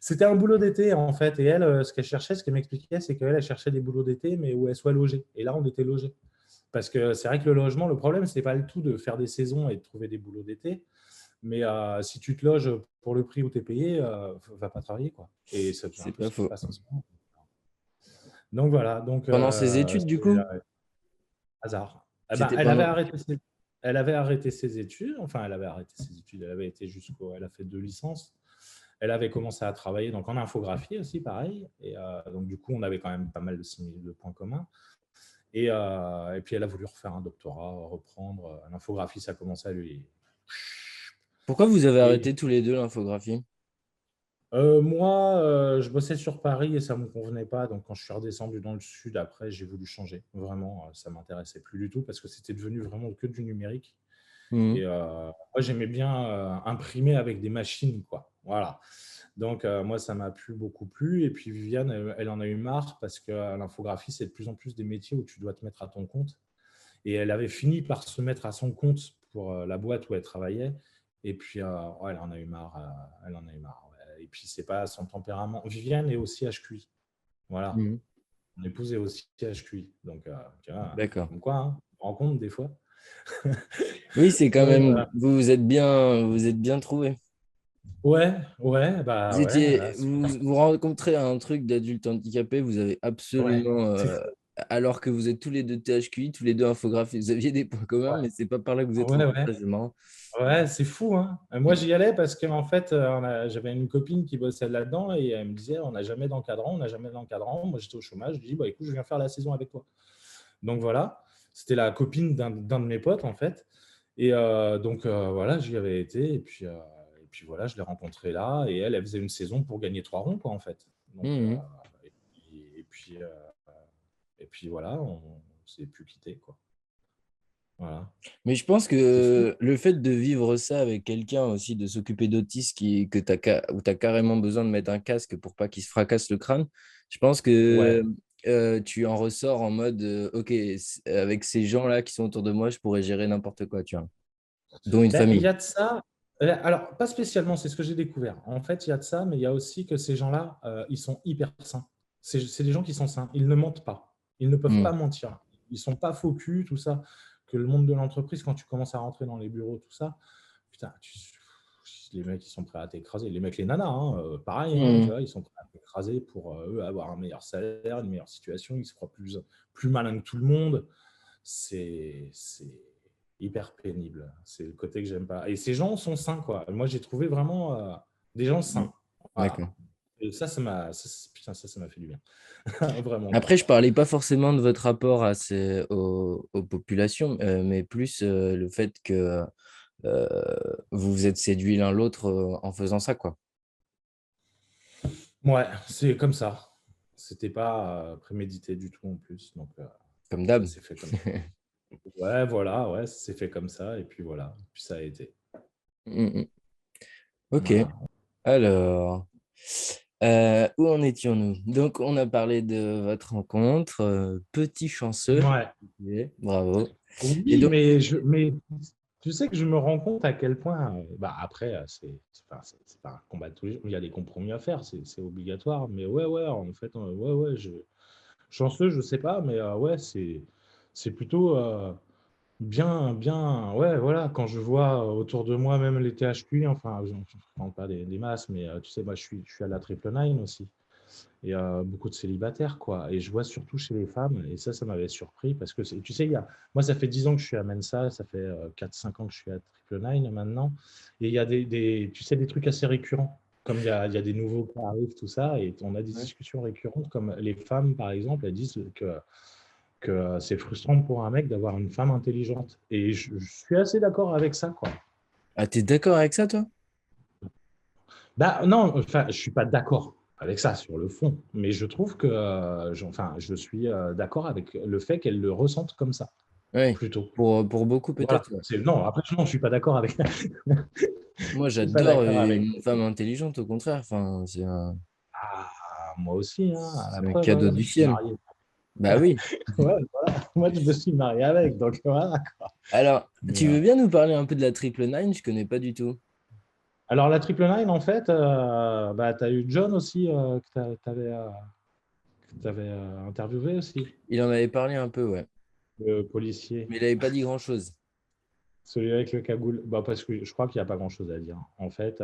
c'était un boulot d'été en fait. Et elle, ce qu'elle cherchait, ce qu'elle m'expliquait, c'est qu'elle cherchait des boulots d'été, mais où elle soit logée. Et là, on était logés. Parce que c'est vrai que le logement, le problème, c'est pas le tout de faire des saisons et de trouver des boulots d'été. Mais si tu te loges pour le prix où tu es payé, va pas travailler, quoi. Et c'est un C'est peu pas ce qui se faux. passe en ce moment. Donc voilà, donc Pendant ses études, du c'est coup? hasard. Eh ben, C'était pendant. elle avait arrêté ses études, enfin, elle avait arrêté ses études, elle avait été elle a fait 2 licences. Elle avait commencé à travailler donc en infographie aussi, pareil. Et donc, du coup, on avait quand même pas mal de points communs. Et puis, elle a voulu refaire un doctorat, reprendre. L'infographie, ça commençait à lui. Pourquoi vous avez Et arrêté tous les deux l'infographie? moi, je bossais sur Paris et ça ne me convenait pas. Donc, quand je suis redescendu dans le sud, après, j'ai voulu changer. Vraiment, ça ne m'intéressait plus du tout parce que c'était devenu vraiment que du numérique. Et Mhm. moi, j'aimais bien imprimer avec des machines, quoi. Voilà. Donc, moi, ça m'a beaucoup plu. Et puis, Viviane, elle en a eu marre parce que l'infographie, c'est de plus en plus des métiers où tu dois te mettre à ton compte. Et elle avait fini par se mettre à son compte pour la boîte où elle travaillait. Et puis, ouais, elle en a eu marre. Elle en a eu marre. Ouais. Et puis, c'est pas son tempérament. Viviane est aussi HQI. Voilà. Mhm. Mon épouse est aussi HQI. Donc, tu vois, D'accord. comme quoi, hein, on se rend compte des fois. Oui, c'est quand Donc, même. voilà. Vous êtes bien trouvé. Ouais, ouais, bah ouais. Là, Vous rencontrez un truc d'adulte handicapé, vous avez ouais, absolument, c'est fou. alors que vous êtes tous les deux THQI, tous les deux infographes, vous aviez des points communs, Ouais, mais c'est pas par là que vous êtes ouais, ouais. rencontrés, c'est marrant. Ouais, c'est fou, hein. Moi, Mm. j'y allais parce qu'en fait, j'avais une copine qui bossait là-dedans et elle me disait, on n'a jamais d'encadrant, on n'a jamais d'encadrant. Moi, j'étais au chômage. Je dis, bah, écoute, je viens faire la saison avec toi. Donc voilà, c'était la copine d'un de mes potes, en fait. Et donc voilà, j'y avais été. Et puis voilà, je l'ai rencontrée là. Et elle faisait une saison pour gagner 3 ronds, quoi, en fait. Donc, Mhm. et puis voilà, on s'est plus quitté, quoi. Voilà. Mais je pense C'est fou. que le fait de vivre ça avec quelqu'un aussi, de s'occuper d'autistes où tu as carrément besoin de mettre un casque pour pas qu'il se fracasse le crâne, je pense Ouais. que tu en ressors en mode OK, avec ces gens-là qui sont autour de moi, je pourrais gérer n'importe quoi, tu vois, dont une Ben, il y famille. a de ça. Alors, pas spécialement, c'est ce que j'ai découvert. En fait, il y a de ça, mais il y a aussi que ces gens-là, ils sont hyper sains. C'est des gens qui sont sains. Ils ne mentent pas. Ils ne peuvent Mm. pas mentir. Ils ne sont pas faux cul, tout ça. Que le monde de l'entreprise, quand tu commences à rentrer dans les bureaux, tout ça, putain, les mecs, ils sont prêts à t'écraser. Les mecs, les nanas, hein, pareil, hein, tu Mm. vois, ils sont prêts à t'écraser pour eux avoir un meilleur salaire, une meilleure situation. Ils se croient plus malins que tout le monde. C'est hyper pénible. C'est le côté que j'aime pas. Et ces gens sont sains, quoi. Moi, j'ai trouvé vraiment des gens Mm. sains. Voilà. D'accord. Et putain, ça m'a fait du bien. Vraiment, quoi. Après, je parlais pas forcément de votre rapport aux populations, mais plus le fait que euh, vous vous êtes séduits l'un l'autre en faisant ça, quoi. Ouais, c'est comme ça. C'était pas prémédité du tout en plus. Donc, Comme ça d'hab. s'est fait comme ça. Ouais, voilà, ouais, ça s'est fait comme ça. Et puis voilà. Puis ça a été. Mm, mm. Ok. Voilà. Alors, où en étions-nous? Donc, on a parlé de votre rencontre. Petit chanceux. Ouais. Ok, bravo. Et Oui, donc, mais tu sais que je me rends compte à quel point, bah après, c'est pas un combat de tous les jours, il y a des compromis à faire, c'est obligatoire, mais ouais, en fait, ouais, chanceux, je sais pas, mais ouais, c'est plutôt bien, ouais, voilà, quand je vois autour de moi, même les THQ, enfin, je ne prends pas des masses, mais tu sais, moi, je suis à la Triple Nine aussi. Et beaucoup de célibataires, quoi. Et je vois surtout chez les femmes, et ça m'avait surpris parce que, tu sais, moi, ça fait 10 ans que je suis à Mensa, ça fait 4-5 ans que je suis à Triple Nine maintenant. Et il y a tu sais, des trucs assez récurrents. Comme il y a des nouveaux qui arrivent, tout ça, et on a des ouais. discussions récurrentes, comme les femmes, par exemple, elles disent que c'est frustrant pour un mec d'avoir une femme intelligente. Et je suis assez d'accord avec ça, quoi. Ah, t'es d'accord avec ça, toi? Bah, non, enfin, je suis pas d'accord avec ça sur le fond, mais je trouve que, enfin, je suis d'accord avec le fait qu'elle le ressente comme ça, Oui. plutôt. Pour beaucoup, Voilà. peut-être. Ouais. Non, après, non, je suis pas d'accord avec. Moi, Je suis pas j'adore d'accord avec. une femme intelligente, au contraire. Enfin, Ah, moi aussi, hein, à la c'est un preuve, cadeau hein, du je suis ciel. marié. Bah oui. Ouais, voilà. Moi, je me suis marié avec, donc voilà, quoi. Alors, Mais, tu veux bien nous parler un peu de la Triple Nine? Je connais pas du tout. alors, la Triple Nine, en fait, bah, tu as eu John aussi, que tu avais interviewé aussi, Il en avait parlé un peu, ouais. le policier. Mais il avait pas dit grand-chose. Celui avec le cagoule, bah parce que je crois qu'il n'y a pas grand-chose à dire. En fait,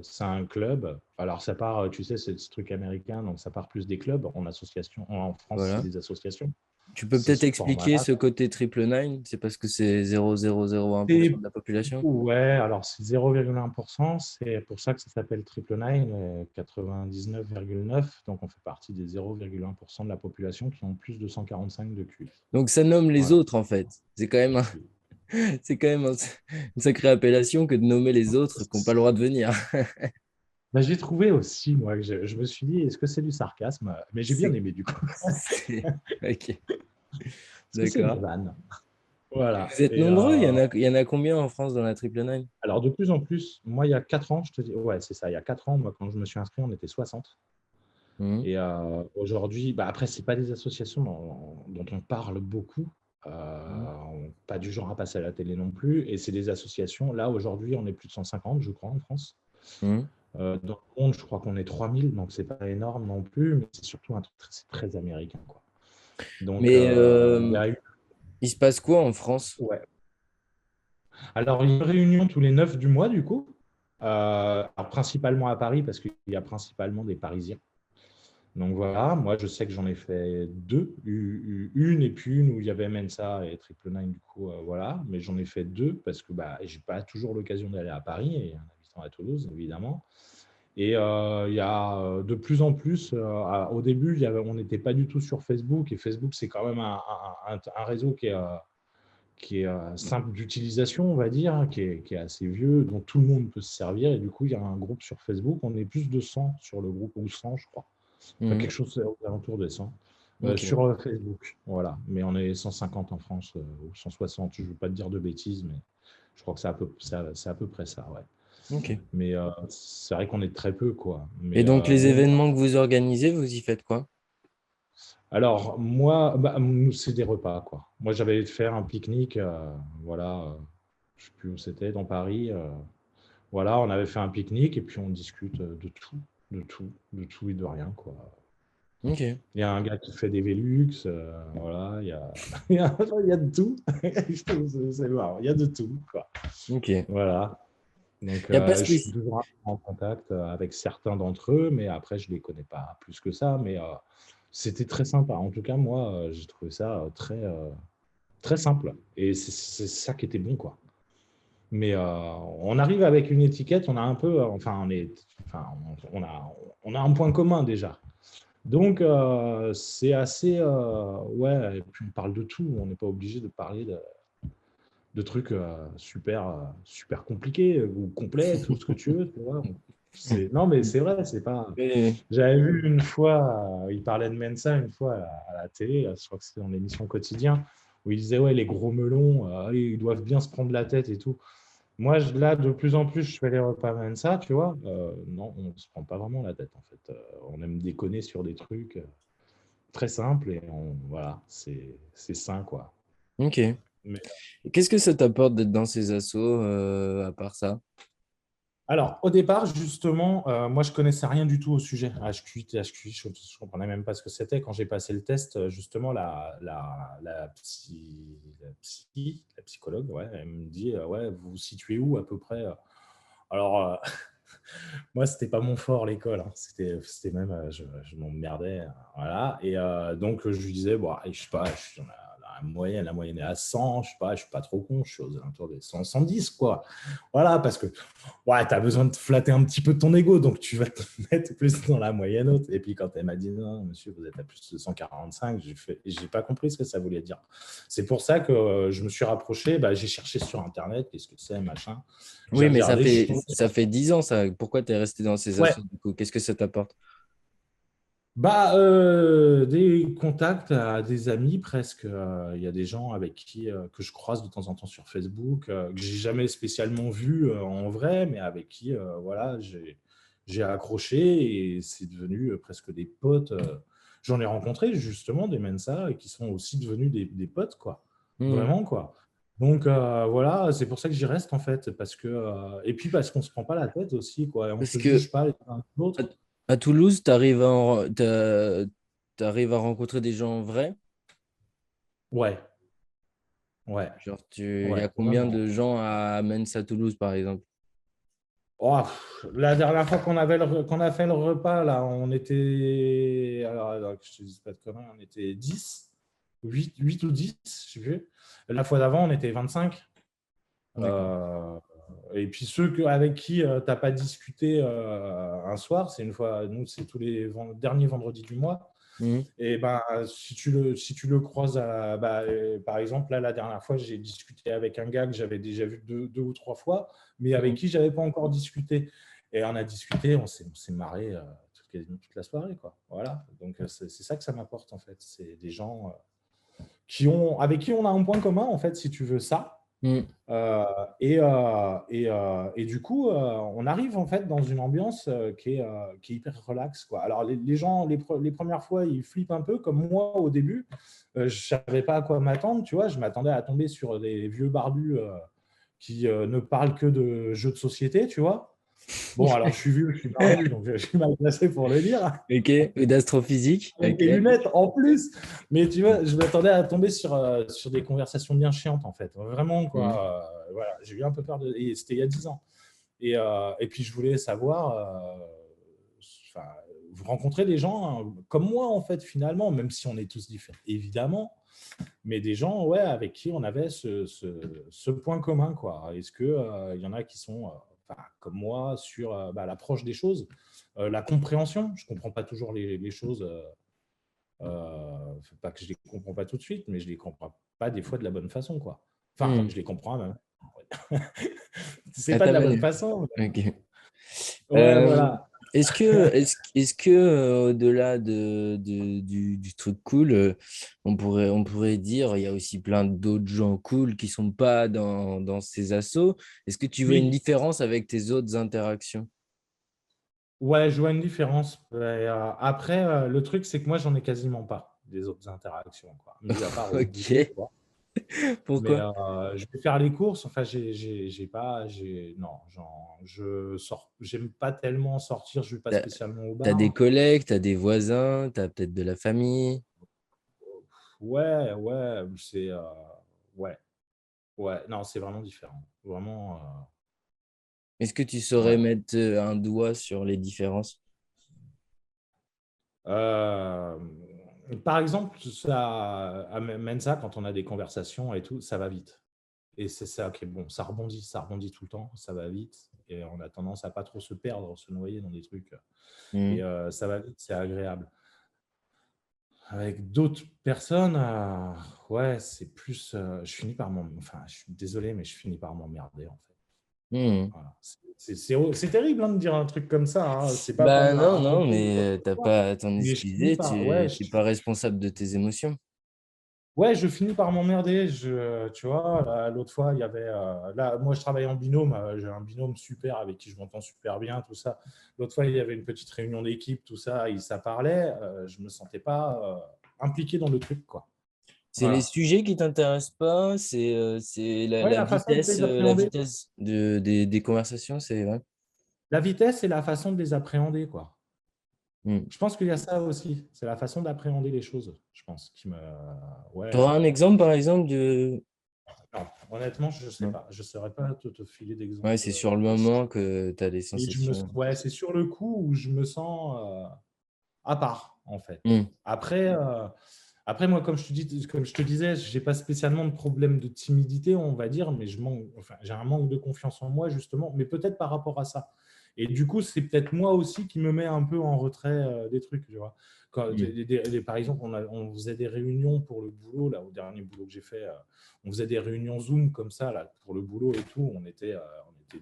c'est un club. Alors, ça part, tu sais, c'est ce truc américain, donc ça part plus des clubs en association. En France, c'est Voilà. des associations. Tu peux C'est peut-être ce expliquer format-là. ce côté Triple Nine? C'est parce que c'est 0,001% Et de la population? ouais, alors c'est 0,1%. C'est pour ça que ça s'appelle Triple Nine, 99,9. Donc, on fait partie des 0,1% de la population qui ont plus de 145 de QI. Donc, ça nomme les Voilà. autres, en fait. C'est quand même, c'est quand même une sacrée appellation que de nommer les autres qui n'ont pas le droit de venir. Bah, j'ai trouvé aussi, moi, que je me suis dit, est-ce que c'est du sarcasme? Mais j'ai bien C'est, aimé, du coup. Ok, Est-ce que c'est une d'accord. vanne? Et Voilà. vous êtes Et nombreux? Il y en a combien en France dans la Triple Nine? alors, de plus en plus, moi, il y a 4 ans, je te dis, ouais, c'est ça, il y a 4 ans, moi, quand je me suis inscrit, on était 60. Mhm. Et aujourd'hui, bah, après, ce n'est pas des associations dont on parle beaucoup, Mhm. pas du genre à passer à la télé non plus. Et c'est des associations, là, aujourd'hui, on est plus de 150, je crois, en France. Mhm. Dans le monde, je crois qu'on est 3000, donc c'est pas énorme non plus, mais c'est surtout un truc c'est très américain, quoi. Donc, Mais il y a eu, il se passe quoi en France? ouais. Alors, une réunion tous les 9 du mois, du coup. Alors, principalement à Paris, parce qu'il y a principalement des Parisiens. Donc voilà, moi je sais que j'en ai fait deux, une et puis une où il y avait Mensa et Triple Nine, du coup, voilà. Mais j'en ai fait deux parce que bah, j'ai pas toujours l'occasion d'aller à Paris et un habitant à Toulouse, évidemment. Et il y a de plus en plus, au début, on n'était pas du tout sur Facebook et Facebook, c'est quand même un réseau qui est simple d'utilisation, on va dire, qui est assez vieux, dont tout le monde peut se servir. Et du coup, il y a un groupe sur Facebook. On est plus de 100 sur le groupe, ou 100, je crois. Enfin, Mhm. quelque chose aux alentours des 100 Ok. sur Facebook. Voilà. Mais on est 150 en France, ou 160. Je ne veux pas te dire de bêtises, mais je crois que c'est à peu près ça. Ouais. Ok. Mais c'est vrai qu'on est très peu, quoi. Et Mais donc, les bon. événements que vous organisez, vous y faites quoi? Alors, moi, bah, nous, c'est des repas, quoi. Moi, j'avais fait un pique-nique, voilà, je ne sais plus où c'était, dans Paris. Voilà, on avait fait un pique-nique et puis on discute de tout, de tout et de rien, quoi. Ok. Il y a un gars qui fait des Velux, voilà, il y a de tout. Je trouve que c'est marrant, il y a de tout, quoi. Ok. Il Voilà. Donc, n'y a pas je suis spécial. toujours en contact avec certains d'entre eux, mais après, je ne les connais pas plus que ça. Mais c'était très sympa. En tout cas, moi, j'ai trouvé ça très simple. Et c'est ça qui était bon, quoi. Mais on arrive avec une étiquette, on a un peu, enfin, on a un point commun déjà. Donc, c'est assez, ouais, et puis on parle de tout, on n'est pas obligé de parler de trucs super compliqués ou complets, tout ce que tu veux, tu vois. Non, mais c'est vrai, c'est pas. Mais- J'avais vu une fois, il parlait de Mensa une fois à la télé, je crois que c'était dans l'émission Quotidien, où il disait, ouais, les gros melons, ils doivent bien se prendre la tête et tout. Moi, là, de plus en plus, je fais les repas Mensa, tu vois. Non, on ne se prend pas vraiment la tête, en fait. On aime déconner sur des trucs très simples et voilà, c'est sain, quoi. Ok. Mais Et qu'est-ce que ça t'apporte d'être dans ces assos, à part ça? alors, au départ, justement, moi, je connaissais rien du tout au sujet. HQI, THQI, je ne comprenais même pas ce que c'était. Quand j'ai passé le test, justement, la psychologue, ouais, elle me dit, ouais, vous vous situez où à peu près? Alors, moi, c'était pas mon fort, l'école, hein. C'était même, je m'emmerdais, voilà. Et donc, je lui disais, bon, allez, je sais pas, je suis dans la moyenne est à 100, je sais pas, je suis pas trop con, je suis aux alentours des 100, 110, quoi. Voilà, parce que ouais, tu as besoin de te flatter un petit peu ton ego, donc tu vas te mettre plus dans la moyenne haute. Et puis quand elle m'a dit non, monsieur, vous êtes à plus de 145, j'ai pas compris ce que ça voulait dire. C'est pour ça que je me suis rapproché, bah, j'ai cherché sur Internet, qu'est-ce que c'est, machin. J'ai Oui, mais regardé, je suis tombé ça fait 10 ans, ça. Pourquoi tu es resté dans ces ouais, assos, du coup? Qu'est-ce que ça t'apporte? bah, des contacts à des amis presque. Il y a des gens avec qui que je croise de temps en temps sur Facebook, que j'ai jamais spécialement vu en vrai, mais avec qui voilà, j'ai accroché et c'est devenu presque des potes. J'en ai rencontré justement des Mensa et qui sont aussi devenus des potes, quoi. Hmm. Vraiment, quoi. Donc voilà, c'est pour ça que j'y reste en fait, parce que et puis parce qu'on se prend pas la tête aussi, quoi. Et on Parce se que juge pas les uns à, l'autre. à Toulouse, t'arrives à rencontrer des gens vrais? Ouais, ouais. Genre, il y Ouais, a combien vraiment. de gens à Mensa Toulouse, par exemple? Oh, la dernière fois qu'on a fait le repas, là, on était. Alors, que je te dise pas de conneries, on était 10, 8 ou 10, je sais plus. La fois d'avant, on était 25. D'accord. Euh, et puis ceux avec qui tu n'as pas discuté un soir, c'est une fois, nous, c'est tous les derniers vendredis du mois. Hmm. Et ben, si tu le croises, bah, par exemple, là, la dernière fois, j'ai discuté avec un gars que j'avais déjà vu deux ou trois fois, mais avec Hmm. qui je n'avais pas encore discuté. Et on a discuté, on s'est marré quasiment toute la soirée, quoi. Voilà. Donc, c'est ça que ça m'apporte, en fait. C'est des gens avec qui on a un point commun, en fait, si tu veux ça. Hmm. Euh, et du coup, on arrive en fait dans une ambiance qui est hyper relax, quoi. Alors les gens, les premières fois, ils flippent un peu, comme moi au début. Je savais pas à quoi m'attendre, tu vois. Je m'attendais à tomber sur des vieux barbus qui ne parlent que de jeux de société, tu vois. Bon, alors je suis vieux, je suis barbu, donc je suis mal placé pour le dire. Ok. Et d'astrophysique? Avec Ok. des lunettes en plus. Mais tu vois, je m'attendais à tomber sur des conversations bien chiantes, en fait. Vraiment, Hmm. quoi. Voilà, j'ai eu un peu peur et c'était il y a 10 ans. Et puis, je voulais savoir, enfin, vous rencontrez des gens hein, comme moi, en fait, finalement, même si on est tous différents, évidemment, mais des gens, ouais, avec qui on avait ce point commun, quoi. Est-ce que il y en a qui sont, enfin, comme moi, sur bah, l'approche des choses, la compréhension. Je comprends pas toujours les choses. Pas que je les comprends pas tout de suite, mais je les comprends pas des fois de la bonne façon, quoi. Enfin, Hmm. je les comprends même. C'est À pas de ta la bonne manière. façon. Ok. Ouais, Euh, voilà. est-ce que au-delà du truc cool, on pourrait dire il y a aussi plein d'autres gens cool qui sont pas dans ces assos. Est-ce que tu vois une Oui, différence avec tes autres interactions? ouais, je vois une différence. Ouais, après, le truc, c'est que moi, j'en ai quasiment pas des autres interactions, quoi. Mis à part au boulot, Ok. quoi. Mais Pourquoi? je vais faire les courses. Enfin, non, je sors. J'aime pas tellement sortir. Je vais pas T'as, spécialement au t'as des bar. collègues, t'as des voisins, t'as peut-être de la famille. Ouais, ouais, ouais, ouais. Non, c'est vraiment différent. Vraiment, Est-ce que tu saurais ouais. mettre un doigt sur les différences? Euh, Par exemple, à Mensa, quand on a des conversations et tout, ça va vite. Et c'est ça qui est bon. Ça rebondit tout le temps, ça va vite. Et on a tendance à pas trop se perdre, se noyer dans des trucs. Et Hmm. ça va vite, c'est agréable. Avec d'autres personnes, ouais, c'est plus. Je finis par m'emmerder. Enfin, je suis désolé, mais je finis par m'emmerder, en fait. Hmm. Voilà. C'est terrible hein, de dire un truc comme ça. Hein. C'est pas pour Bah me non, non, ramonter ou quoi mais que ce t'as soit. pas à t'en Mais je finis excuser, par. Ouais, t'es pas responsable de tes émotions. Ouais, je finis par m'emmerder. Tu vois, l'autre fois, il y avait. Là, moi, je travaille en binôme. J'ai un binôme super avec qui je m'entends super bien, tout ça. L'autre fois, il y avait une petite réunion d'équipe, tout ça. Ça parlait. Je ne me sentais pas impliqué dans le truc, quoi. C'est les Voilà. sujets qui t'intéressent pas, c'est Ouais, la façon de les la appréhender. vitesse des conversations, c'est ouais. La vitesse et la façon de les appréhender, quoi. Mmh. Je pense qu'il y a ça aussi. C'est la façon d'appréhender les choses, je pense, qui me. Tu Ouais. auras un exemple, par exemple, de Non, honnêtement, je ne sais non? pas. Je ne saurais pas te filer Ouais, d'exemple c'est sur le précis. moment que tu as des Et sensations. ouais, c'est sur le coup où je me sens à part, en fait. Mmh. Après, moi, comme je te disais, j'ai pas spécialement de problème de timidité, on va dire, mais enfin, j'ai un manque de confiance en moi, justement, mais peut-être par rapport à ça. Et du coup, c'est peut-être moi aussi qui me mets un peu en retrait des trucs, tu vois. Mmh. Par exemple, on faisait des réunions pour le boulot, là, au dernier boulot que j'ai fait, on faisait des réunions Zoom comme ça, là, pour le boulot et tout, on était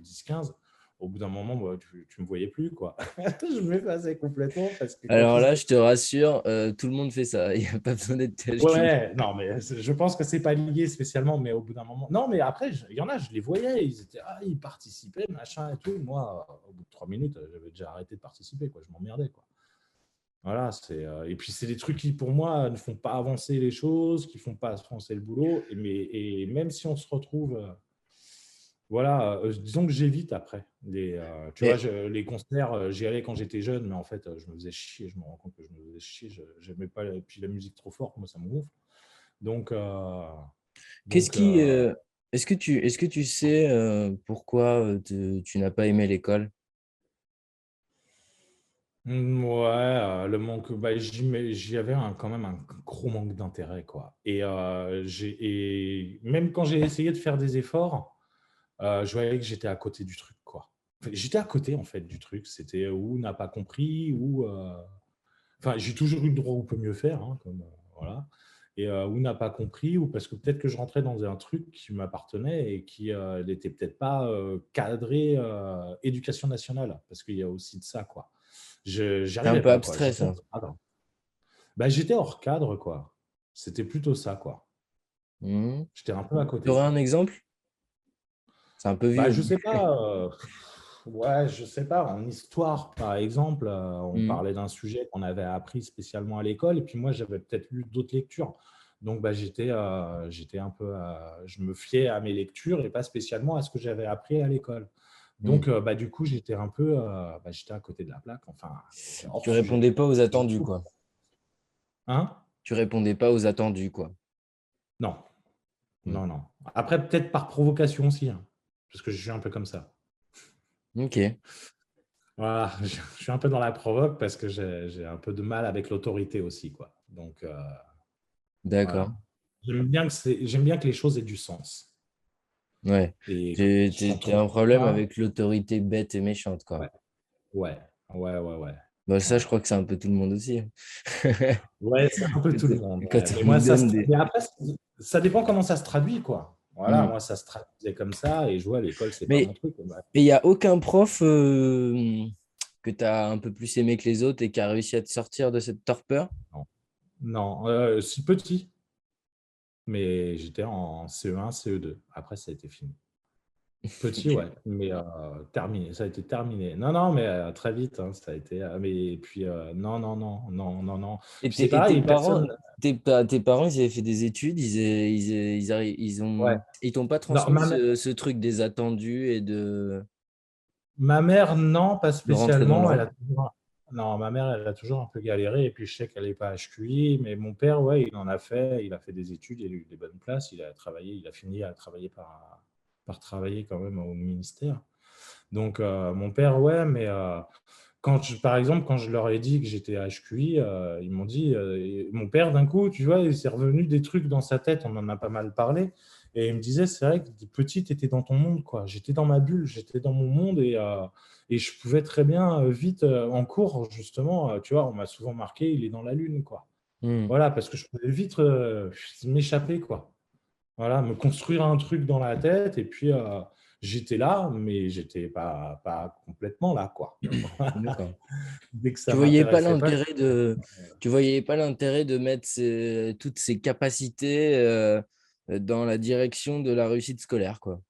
10-15. Au bout d'un moment, moi, tu me voyais plus, quoi. Je m'effaçais complètement parce que quand Alors ils là, étaient. je te rassure, tout le monde fait ça. Il y a pas besoin d'être THQ. Ouais, non, mais je pense que c'est pas lié spécialement, mais au bout d'un moment. Non, mais après, il y en a, je les voyais, ils participaient, machin et tout. Moi, au bout de 3 minutes, j'avais déjà arrêté de participer, quoi. Je m'emmerdais, quoi. Voilà, et puis c'est des trucs qui, pour moi, ne font pas avancer les choses, qui font pas avancer le boulot. Et même si on se retrouve. Voilà, disons que j'évite après. Tu vois, Et les concerts, j'y allais quand j'étais jeune, mais en fait, je me faisais chier. Je me rends compte que je me faisais chier. Je n'aimais pas. Puis la musique trop forte, moi, ça me gonfle. Donc, qu'est-ce donc qui, est-ce que tu sais, pourquoi, tu n'as pas aimé l'école? ouais, j'y avais quand même un gros manque d'intérêt, quoi. Et même quand j'ai essayé de faire des efforts, je voyais que j'étais à côté du truc, quoi. Enfin, j'étais à côté, en fait, du truc. C'était ou n'a pas compris, ou. Enfin, j'ai toujours eu le droit, on peut mieux faire, hein, voilà. Et ou n'a pas compris, ou parce que peut-être que je rentrais dans un truc qui m'appartenait et qui n'était peut-être pas cadré éducation nationale, parce qu'il y a aussi de ça, quoi. C'est un J'arrivais peu pas, quoi. abstrait J'étais ça. hors cadre. Bah, j'étais hors cadre, quoi. C'était plutôt ça, quoi. Mmh. J'étais un peu à Tu côté. aurais un exemple? C'est un peu Bah, vieux. je sais pas. Ouais, je sais pas. En histoire, par exemple, on Mmh. parlait d'un sujet qu'on avait appris spécialement à l'école, et puis moi, j'avais peut-être lu d'autres lectures. Donc, bah, j'étais un peu, je me fiais à mes lectures et pas spécialement à ce que j'avais appris à l'école. Mmh. Donc, bah, du coup, j'étais un peu, bah, j'étais à côté de la plaque. Enfin, j'étais hors Tu sujet. répondais pas aux Je attendus, trouve. quoi. Hein? Tu répondais pas aux attendus, quoi. Non, Mmh. non, non. Après, peut-être par provocation aussi, hein, parce que je suis un peu comme ça. OK, Voilà, je suis un peu dans la provoque parce que j'ai un peu de mal avec l'autorité aussi, quoi. Donc, d'accord. voilà. J'aime bien que les choses aient du sens. Ouais. Et quand Tu quand as on un problème ça, avec l'autorité bête et méchante, quoi. ouais, ouais, ouais, ouais, ouais, Bah, ça, ouais. je crois que c'est un peu tout le monde aussi, hein. Ouais, c'est un peu Quand tout le monde, quand ouais. on nous donne des Mais après, ça dépend comment ça se traduit, quoi. Voilà, mmh. moi, ça se traduisait comme ça, et je vois, à l'école, c'est pas mon Mais truc. Bah, il y a aucun prof, que tu as un peu plus aimé que les autres et qui a réussi à te sortir de cette torpeur? non, non, si petit, mais j'étais en CE1, CE2. Après, ça a été fini. Petit, OK. ouais, mais terminé, ça a été terminé. Non, non, mais très vite, hein, ça a été, mais puis, non, non, non, non, non, non. Puis c'est Et tes pareil, parents personne. tes parents, ils avaient fait des études, Ouais. ils t'ont pas Non, transmis ce truc des attendus et ma mère, non, pas de rentrer dans le spécialement. rang? Non, ma mère, elle a toujours un peu galéré, et puis je sais qu'elle n'est pas HQI, mais mon père, ouais, il a fait des études, il a eu des bonnes places, il a fini à travailler par travailler quand même au ministère. Donc, mon père, ouais, mais par exemple, quand je leur ai dit que j'étais HQI, ils m'ont dit, et mon père, d'un coup, tu vois, il s'est revenu des trucs dans sa tête, on en a pas mal parlé, et il me disait, c'est vrai que petit, tu étais dans ton monde, quoi. J'étais dans ma bulle, j'étais dans mon monde, et je pouvais très bien, vite, en cours, justement, tu vois, on m'a souvent marqué, il est dans la lune, quoi. Mmh. Voilà, parce que je pouvais vite m'échapper, quoi. Voilà, me construire un truc dans la tête, et puis J'étais là, mais j'étais pas complètement là, quoi. D'accord. Dès que ça Tu voyais pas m'intéressait pas, l'intérêt de tu voyais pas l'intérêt de mettre toutes ces capacités, dans la direction de la réussite scolaire, quoi?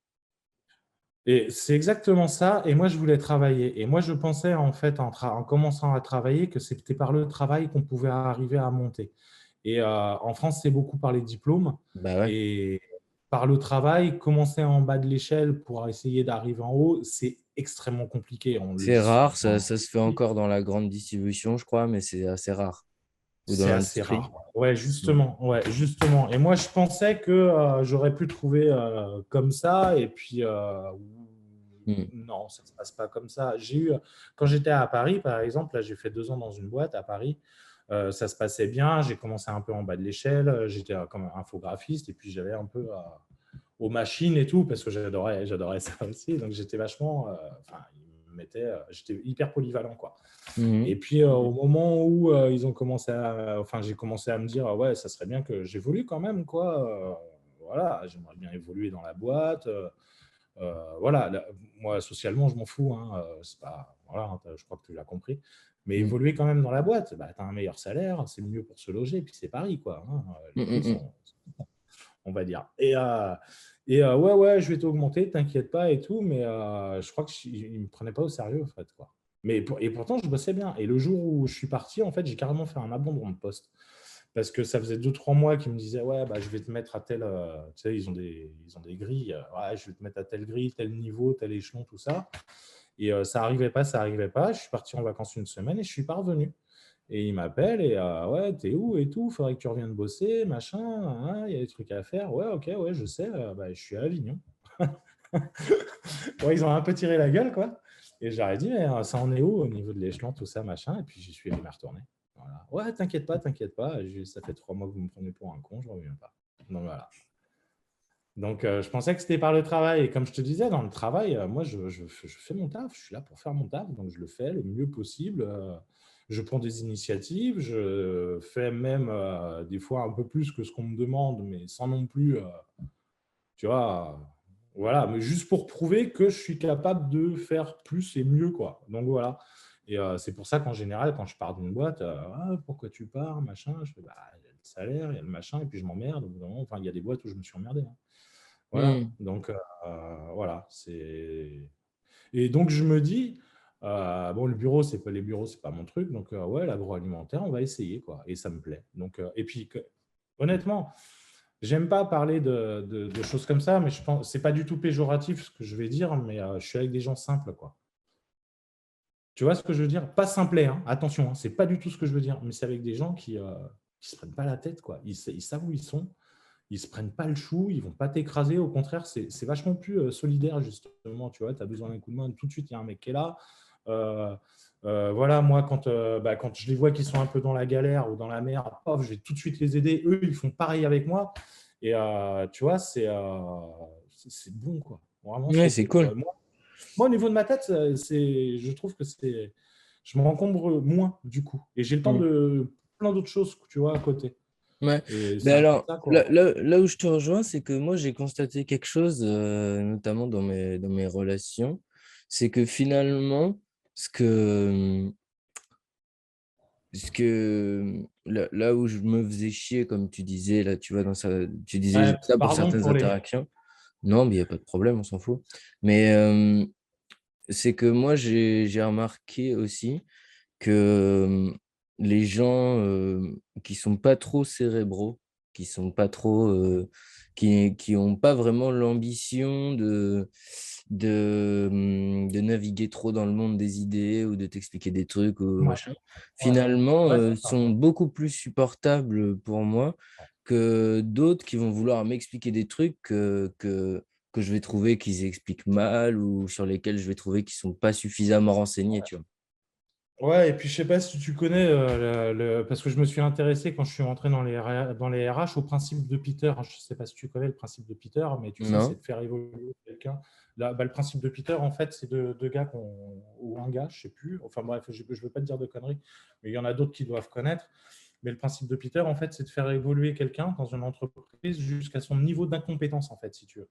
et c'est exactement ça. Et moi, je voulais travailler. Et moi, je pensais, en fait, en commençant à travailler, que c'était par le travail qu'on pouvait arriver à monter. Et en France, c'est beaucoup par les diplômes. Bah, ouais. Et par le travail, commencer en bas de l'échelle pour essayer d'arriver en haut, c'est extrêmement compliqué. On le C'est dit rare, ça enfin, ça se fait encore dans la grande distribution, je crois, mais c'est assez rare. Ou dans c'est assez l'industrie. rare. Ouais, Mmh. justement. Ouais, justement. Et moi, je pensais que j'aurais pu trouver comme ça. Et puis, Mmh. non, ça ne se passe pas comme ça. Quand j'étais à Paris, par exemple, là, j'ai fait 2 ans dans une boîte à Paris. Ça se passait bien. J'ai commencé un peu en bas de l'échelle. J'étais comme infographiste. Et puis, j'avais un peu aux machines et tout, parce que j'adorais ça aussi. Donc, j'étais vachement. Enfin, j'étais hyper polyvalent, quoi. Mmh mh. Et puis, au moment où enfin, j'ai commencé à me dire, ah ouais, ça serait bien que j'évolue quand même, quoi. Voilà, j'aimerais bien évoluer dans la boîte. Voilà, moi, socialement, je m'en fous, hein. C'est pas, voilà, hein, je crois que tu l'as compris. Mais Mmh. évoluer quand même dans la boîte, bah, tu as un meilleur salaire, c'est mieux pour se loger, et puis c'est Paris, quoi, hein. Les Mmh prix mh mh. sont, on va dire. Ouais, ouais, je vais t'augmenter, t'inquiète pas et tout, mais je crois qu'ils ne me prenaient pas au sérieux, en fait, quoi. Et pourtant, je bossais bien. Et le jour où je suis parti, en fait, j'ai carrément fait un abandon de poste. Parce que ça faisait 2 3 mois qu'ils me disaient, ouais, bah, je vais te mettre à tel. Tu sais, ils ont des grilles. Ouais, je vais te mettre à telle grille, tel niveau, tel échelon, tout ça. Et ça arrivait pas, ça arrivait pas. Je suis parti en vacances une semaine et je suis pas revenu. Et il m'appelle et ouais, t'es où et tout, faudrait que tu reviennes bosser, machin, hein, il y a des trucs à faire. Ouais, ok, ouais, je sais, bah, je suis à Avignon. Ouais, ils ont un peu tiré la gueule, quoi. Et j'aurais dit, mais ça en est où au niveau de l'échelon, tout ça, machin. Et puis j'y suis jamais retourné. Voilà. Ouais, t'inquiète pas, t'inquiète pas. Ça fait 3 mois que vous me prenez pour un con, je reviens pas. Donc voilà. Donc je pensais que c'était par le travail. Et comme je te disais, dans le travail, moi, je fais mon taf. Je suis là pour faire mon taf. Donc je le fais le mieux possible. Je prends des initiatives. Je fais même des fois un peu plus que ce qu'on me demande, mais sans non plus, tu vois, voilà, mais juste pour prouver que je suis capable de faire plus et mieux, quoi. Donc voilà. Et c'est pour ça qu'en général, quand je pars d'une boîte, ah, pourquoi tu pars, machin, je fais, bah, il y a le salaire, il y a le machin, et puis je m'emmerde. Au bout d'un moment, enfin, il y a des boîtes où je me suis emmerdé, hein. Voilà. Mmh. Donc voilà. Et donc je me dis, bon, les bureaux, c'est pas mon truc. Donc ouais, l'agroalimentaire, on va essayer, quoi. Et ça me plaît. Donc et puis honnêtement, j'aime pas parler de choses comme ça, mais je pense c'est pas du tout péjoratif ce que je vais dire, mais je suis avec des gens simples, quoi. Tu vois ce que je veux dire? Pas simplet, hein, attention, hein, c'est pas du tout ce que je veux dire, mais c'est avec des gens qui se prennent pas la tête, quoi. Ils savent où ils sont, ils se prennent pas le chou, ils vont pas t'écraser. Au contraire, c'est vachement plus solidaire, justement. Tu vois, tu as besoin d'un coup de main, tout de suite, il y a un mec qui est là. Euh, voilà, moi, quand je les vois qui sont un peu dans la galère ou dans la merde, je vais tout de suite les aider. Eux, ils font pareil avec moi. Et tu vois, c'est bon, quoi. Vraiment, je Ouais, trouve c'est que cool. moi, au niveau de ma tête, je trouve que je m'encombre moins, du coup. Et j'ai le temps Mmh. de plein d'autres choses, tu vois, à côté. Ouais. Et Mais c'est un peu alors, ça, quoi. là où je te rejoins, c'est que moi, j'ai constaté quelque chose, notamment dans mes relations, c'est que finalement, ce que, là où je me faisais chier, comme tu disais, là, tu vois, tu disais Ouais, ça pour pardon certaines pour les. interactions. Non, mais il n'y a pas de problème, on s'en fout. Mais c'est que moi, j'ai remarqué aussi que, les gens, qui sont pas trop cérébraux, qui sont pas trop, qui ont pas vraiment l'ambition de naviguer trop dans le monde des idées ou de t'expliquer des trucs ou Ouais, machin, ouais, finalement, ouais, c'est ça. sont beaucoup plus supportables pour moi que d'autres qui vont vouloir m'expliquer des trucs que je vais trouver qu'ils expliquent mal ou sur lesquels je vais trouver qu'ils sont pas suffisamment renseignés, tu vois? Ouais, et puis je sais pas si tu connais, parce que je me suis intéressé quand je suis rentré dans les RH au principe de Peter. Je sais pas si tu connais le principe de Peter, mais tu sais, c'est Non? de faire évoluer quelqu'un. Là, bah, le principe de Peter, en fait, c'est deux gars ou un gars, je sais plus. Enfin bref, je veux pas te dire de conneries, mais il y en a d'autres qui doivent connaître. Mais le principe de Peter, en fait, c'est de faire évoluer quelqu'un dans une entreprise jusqu'à son niveau d'incompétence, en fait, si tu veux.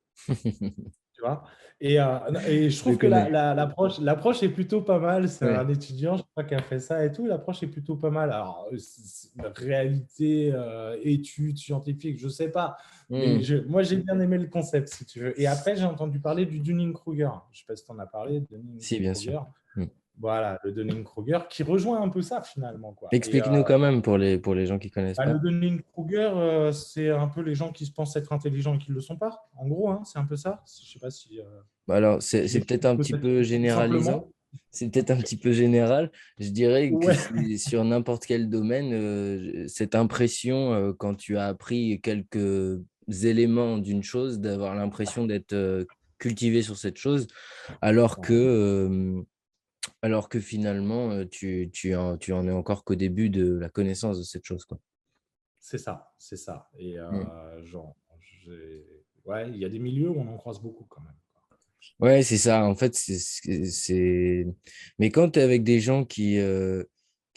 vois. Et je Je trouve que connais. l'approche est plutôt pas mal. C'est Ouais. un étudiant, je crois, qui a fait ça et tout. L'approche est plutôt pas mal. Alors, la réalité, études scientifiques, je sais pas. Mais Hmm. moi, j'ai bien aimé le concept, si tu veux. Et après, j'ai entendu parler du Dunning-Kruger. Je sais pas si tu en as parlé, Si, bien sûr. Dunning-Kruger. Hmm. Voilà, le Dunning-Kruger qui rejoint un peu ça, finalement, quoi. Explique-nous quand même pour les gens qui connaissent Bah, le pas. Dunning-Kruger, c'est un peu les gens qui se pensent être intelligents et qui ne le sont pas. En gros, hein, c'est un peu ça. Je sais pas si Alors, je c'est peut-être l'explique un petit peut-être peu trop généralisant. simplement. C'est peut-être un petit peu général. Je dirais que Ouais, c'est sur n'importe quel domaine, cette impression, quand tu as appris quelques éléments d'une chose, d'avoir l'impression d'être cultivé sur cette chose, alors que, ouais, alors que finalement, tu en es encore qu'au début de la connaissance de cette chose, quoi. c'est ça, c'est ça. Et Mm. genre, ouais, il y a des milieux où on en croise beaucoup quand même. Ouais, c'est ça. En fait, mais quand tu es avec des gens qui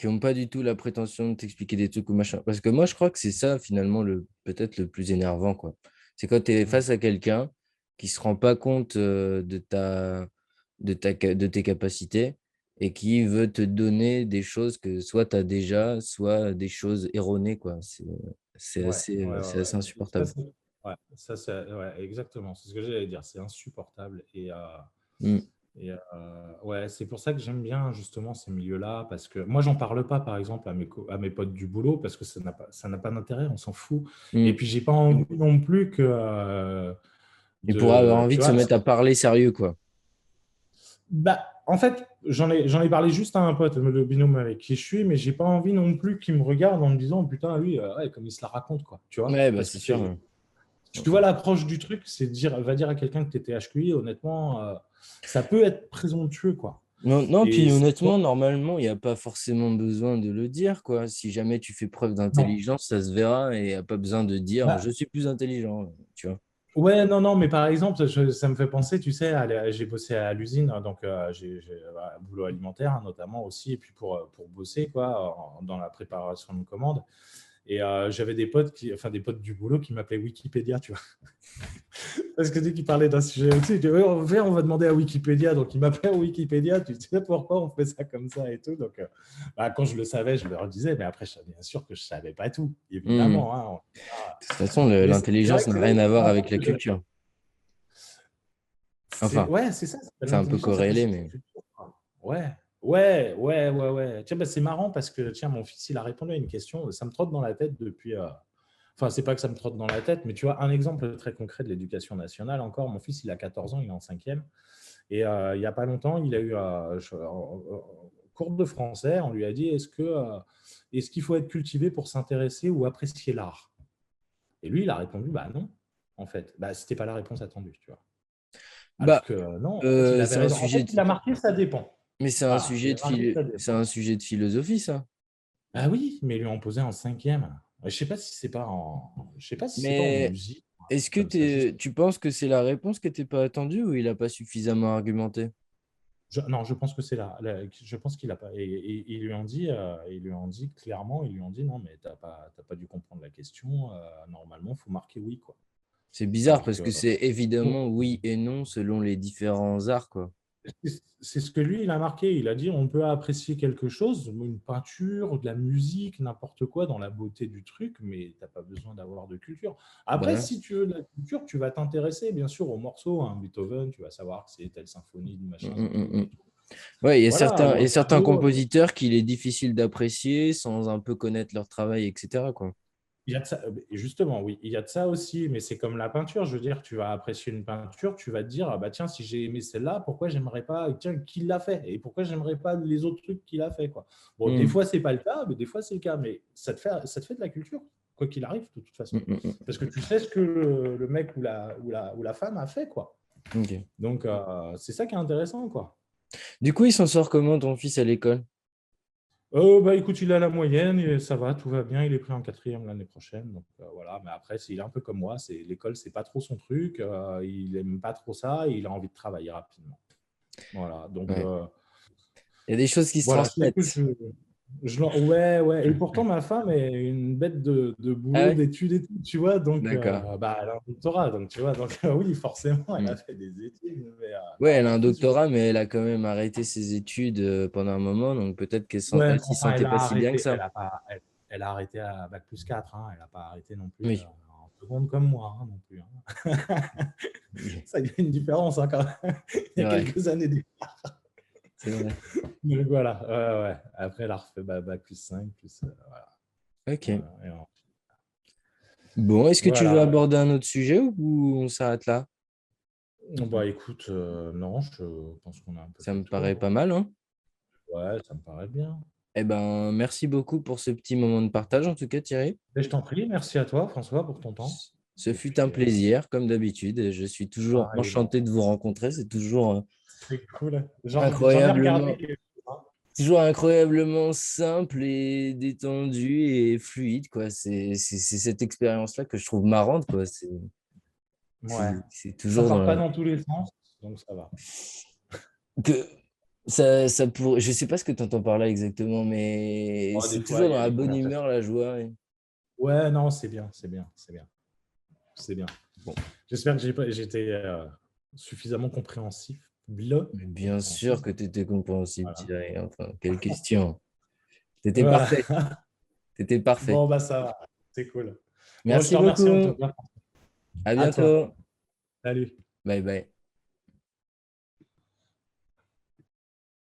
ont pas du tout la prétention de t'expliquer des trucs ou machin. Parce que moi, je crois que c'est ça, finalement, peut-être le plus énervant, quoi. C'est quand tu es Mm. face à quelqu'un qui se rend pas compte de tes capacités et qui veut te donner des choses que soit tu as déjà, soit des choses erronées, quoi. Ouais, ouais, ouais, C'est assez ouais. insupportable. Ouais, ouais, exactement. C'est ce que j'allais dire. C'est insupportable. Mm. Ouais, c'est pour ça que j'aime bien justement ces milieux-là, parce que moi, j'en parle pas, par exemple, à mes potes du boulot, parce que ça n'a pas d'intérêt, on s'en fout. Et Mm. puis, j'ai pas envie non plus que Ils pourraient avoir envie tu de se vois, mettre à parler sérieux, quoi. bah, en fait, j'en ai parlé juste à un pote, le binôme avec qui je suis, mais j'ai pas envie non plus qu'il me regarde en me disant, putain, lui, ouais, comme il se la raconte, quoi, tu vois, Ouais, bah, parce c'est que sûr, hein. tu vois l'approche du truc, c'est dire, va dire à quelqu'un que tu étais HQI, honnêtement, ça peut être présomptueux, quoi. Non, non, Et puis honnêtement, normalement, il n'y a pas forcément besoin de le dire, quoi. Si jamais tu fais preuve non. d'intelligence, ça se verra et il n'y a pas besoin de dire je Bah, suis plus intelligent, tu vois. ouais, non, non, mais par exemple, ça me fait penser, tu sais, j'ai bossé à l'usine, donc j'ai un boulot alimentaire hein, notamment aussi, et puis pour bosser, quoi, dans la préparation de commandes. Et j'avais enfin des potes du boulot qui m'appelaient Wikipédia, tu vois. Parce que dès qu'ils parlaient d'un sujet, tu sais, ils disaient, ouais, on va demander à Wikipédia. Donc, ils m'appelaient Wikipédia. Tu sais pourquoi on fait ça comme ça et tout. Donc, bah, quand je le savais, je leur disais. Mais après, bien sûr que je ne savais pas tout, Hmm. évidemment. Hein. De toute façon, Mais c'est vrai l'intelligence que n'a c'est là rien où à tu te voir rends avec compte la que culture. Enfin, ouais, c'est ça. c'est un peu L'intelligence, ça fait corrélé, suite à mais. la culture, quoi. Ouais. Ouais, ouais, ouais, ouais. Tiens, bah, c'est marrant parce que tiens, mon fils, il a répondu à une question. Ça me trotte dans la tête depuis. Enfin, c'est pas que ça me trotte dans la tête, mais tu vois, un exemple très concret de l'éducation nationale encore. Mon fils, il a 14 ans, il est en cinquième. Et il n'y a pas longtemps, il a eu en cours de français, on lui a dit est-ce qu'il faut être cultivé pour s'intéresser ou apprécier l'art? Et lui, il a répondu bah non, en fait. Bah, c'était pas la réponse attendue, tu vois. Alors Bah, que non, en fait, il avait c'est un raison. En fait, sujet de... il a marqué ça dépend. Mais Voilà, il a marqué ça c'est dépend. un sujet de philosophie, ça. Ah oui, mais ils lui ont posé en cinquième. Je sais pas si c'est pas en Mais musique, un est-ce truc que comme ça. tu penses que c'est la réponse qui n'était pas attendue ou il n'a pas suffisamment argumenté? Non, je pense que c'est là. Je pense qu'il a pas. Et ils lui ont dit clairement, ils lui ont dit non, mais t'as pas dû comprendre la question. Normalement, il faut marquer oui, quoi. C'est bizarre Alors parce que que c'est bon, évidemment oui et non selon les différents arts, quoi. c'est ce que lui, il a marqué. Il a dit on peut apprécier quelque chose, une peinture, de la musique, n'importe quoi dans la beauté du truc, mais t'as pas besoin d'avoir de culture. Après, Bah, si tu veux de la culture, tu vas t'intéresser bien sûr aux morceaux. Hein, Beethoven, tu vas savoir que c'est telle symphonie, de mm, machin mm, et tout. mm, mm. Ouais, Voilà, ou il y un a certains tableau. compositeurs qu'il est difficile d'apprécier sans un peu connaître leur travail, etc., quoi. Il y a de ça, justement, oui, il y a de ça aussi, mais c'est comme la peinture. Je veux dire, tu vas apprécier une peinture, tu vas te dire, ah bah tiens, si j'ai aimé celle-là, pourquoi j'aimerais pas, tiens, qui l'a fait? Et pourquoi j'aimerais pas les autres trucs qu'il a fait, quoi. Bon, des Mm, fois, c'est pas le cas, mais des fois, c'est le cas. Mais ça te fait de la culture, quoi qu'il arrive, de toute mm, façon. mm, mm. Parce que tu sais ce que le mec ou la femme a fait, quoi. Ok. Donc, c'est ça qui est intéressant, quoi. Du coup, il s'en sort comment ton fils à l'école? Bah, écoute, il a la moyenne, et ça va, tout va bien. Il est pris en quatrième l'année prochaine. Donc voilà, mais après, il est un peu comme moi. L'école, c'est pas trop son truc. Il aime pas trop ça et il a envie de travailler rapidement. Voilà, donc Ouais. Il y a des choses qui se voilà, c'est ce que transmettent. je. Ouais, ouais. Et pourtant, ma femme est une bête de Ah boulot, ouais? d'études et tout, tu vois. Donc, D'accord. bah, elle a un doctorat, donc tu vois. Donc, oui, forcément, elle a Hmm. fait des études. Mais Ouais, non, elle a en un plus, doctorat, mais elle a quand même arrêté ses études pendant un moment, donc peut-être ouais, elle s'y enfin, sentait elle pas a si bien que arrêté. ça. Elle a arrêté à bac+4. Hein. Elle n'a pas arrêté non plus Oui. en seconde comme moi, hein, non plus. Hein. Oui. Ça, il y a une différence, hein, quand même. Il y C'est a vrai, quelques années. c'est vrai. Donc, voilà. Ouais, ouais. Après, elle a refait bac+5, voilà. Ok. Voilà. Bon, est-ce que tu veux Voilà. aborder un autre sujet ou on s'arrête là? Bah, écoute, non, je pense qu'on a un peu Ça fait me le paraît tour. pas Hein. mal, hein? Ouais, ça me paraît bien. Eh ben, merci beaucoup pour ce petit moment de partage, en tout cas, Thierry. Et je t'en prie, merci à toi, François, pour ton temps. Ce Et fut un puis, plaisir, comme d'habitude. Je suis toujours pareillement. enchanté de vous rencontrer. C'est toujours C'est cool. J'en ai regardé incroyablement, quelques-uns. toujours incroyablement simple et détendu et fluide, quoi. C'est cette expérience-là que je trouve marrante, quoi. Ouais. C'est Ça toujours dans part la... pas dans tous les sens, donc ça va. que je sais pas ce que tu entends par là exactement, mais Oh, des c'est fois, toujours il y dans a la des bonne conversations. humeur, la joie. Ouais, non, c'est bien, c'est bien, c'est bien. C'est bien. Bon, J'espère que j'étais suffisamment compréhensif. mais bien sûr Compréhensif. que tu étais compréhensible, Voilà. Thierry. Enfin, quelle question. T'étais Voilà. parfait. T'étais parfait. Bon, bah ça va. C'est cool. Bon, je Merci te remercie en tout beaucoup. cas. À À toi. bientôt. Salut. Bye bye.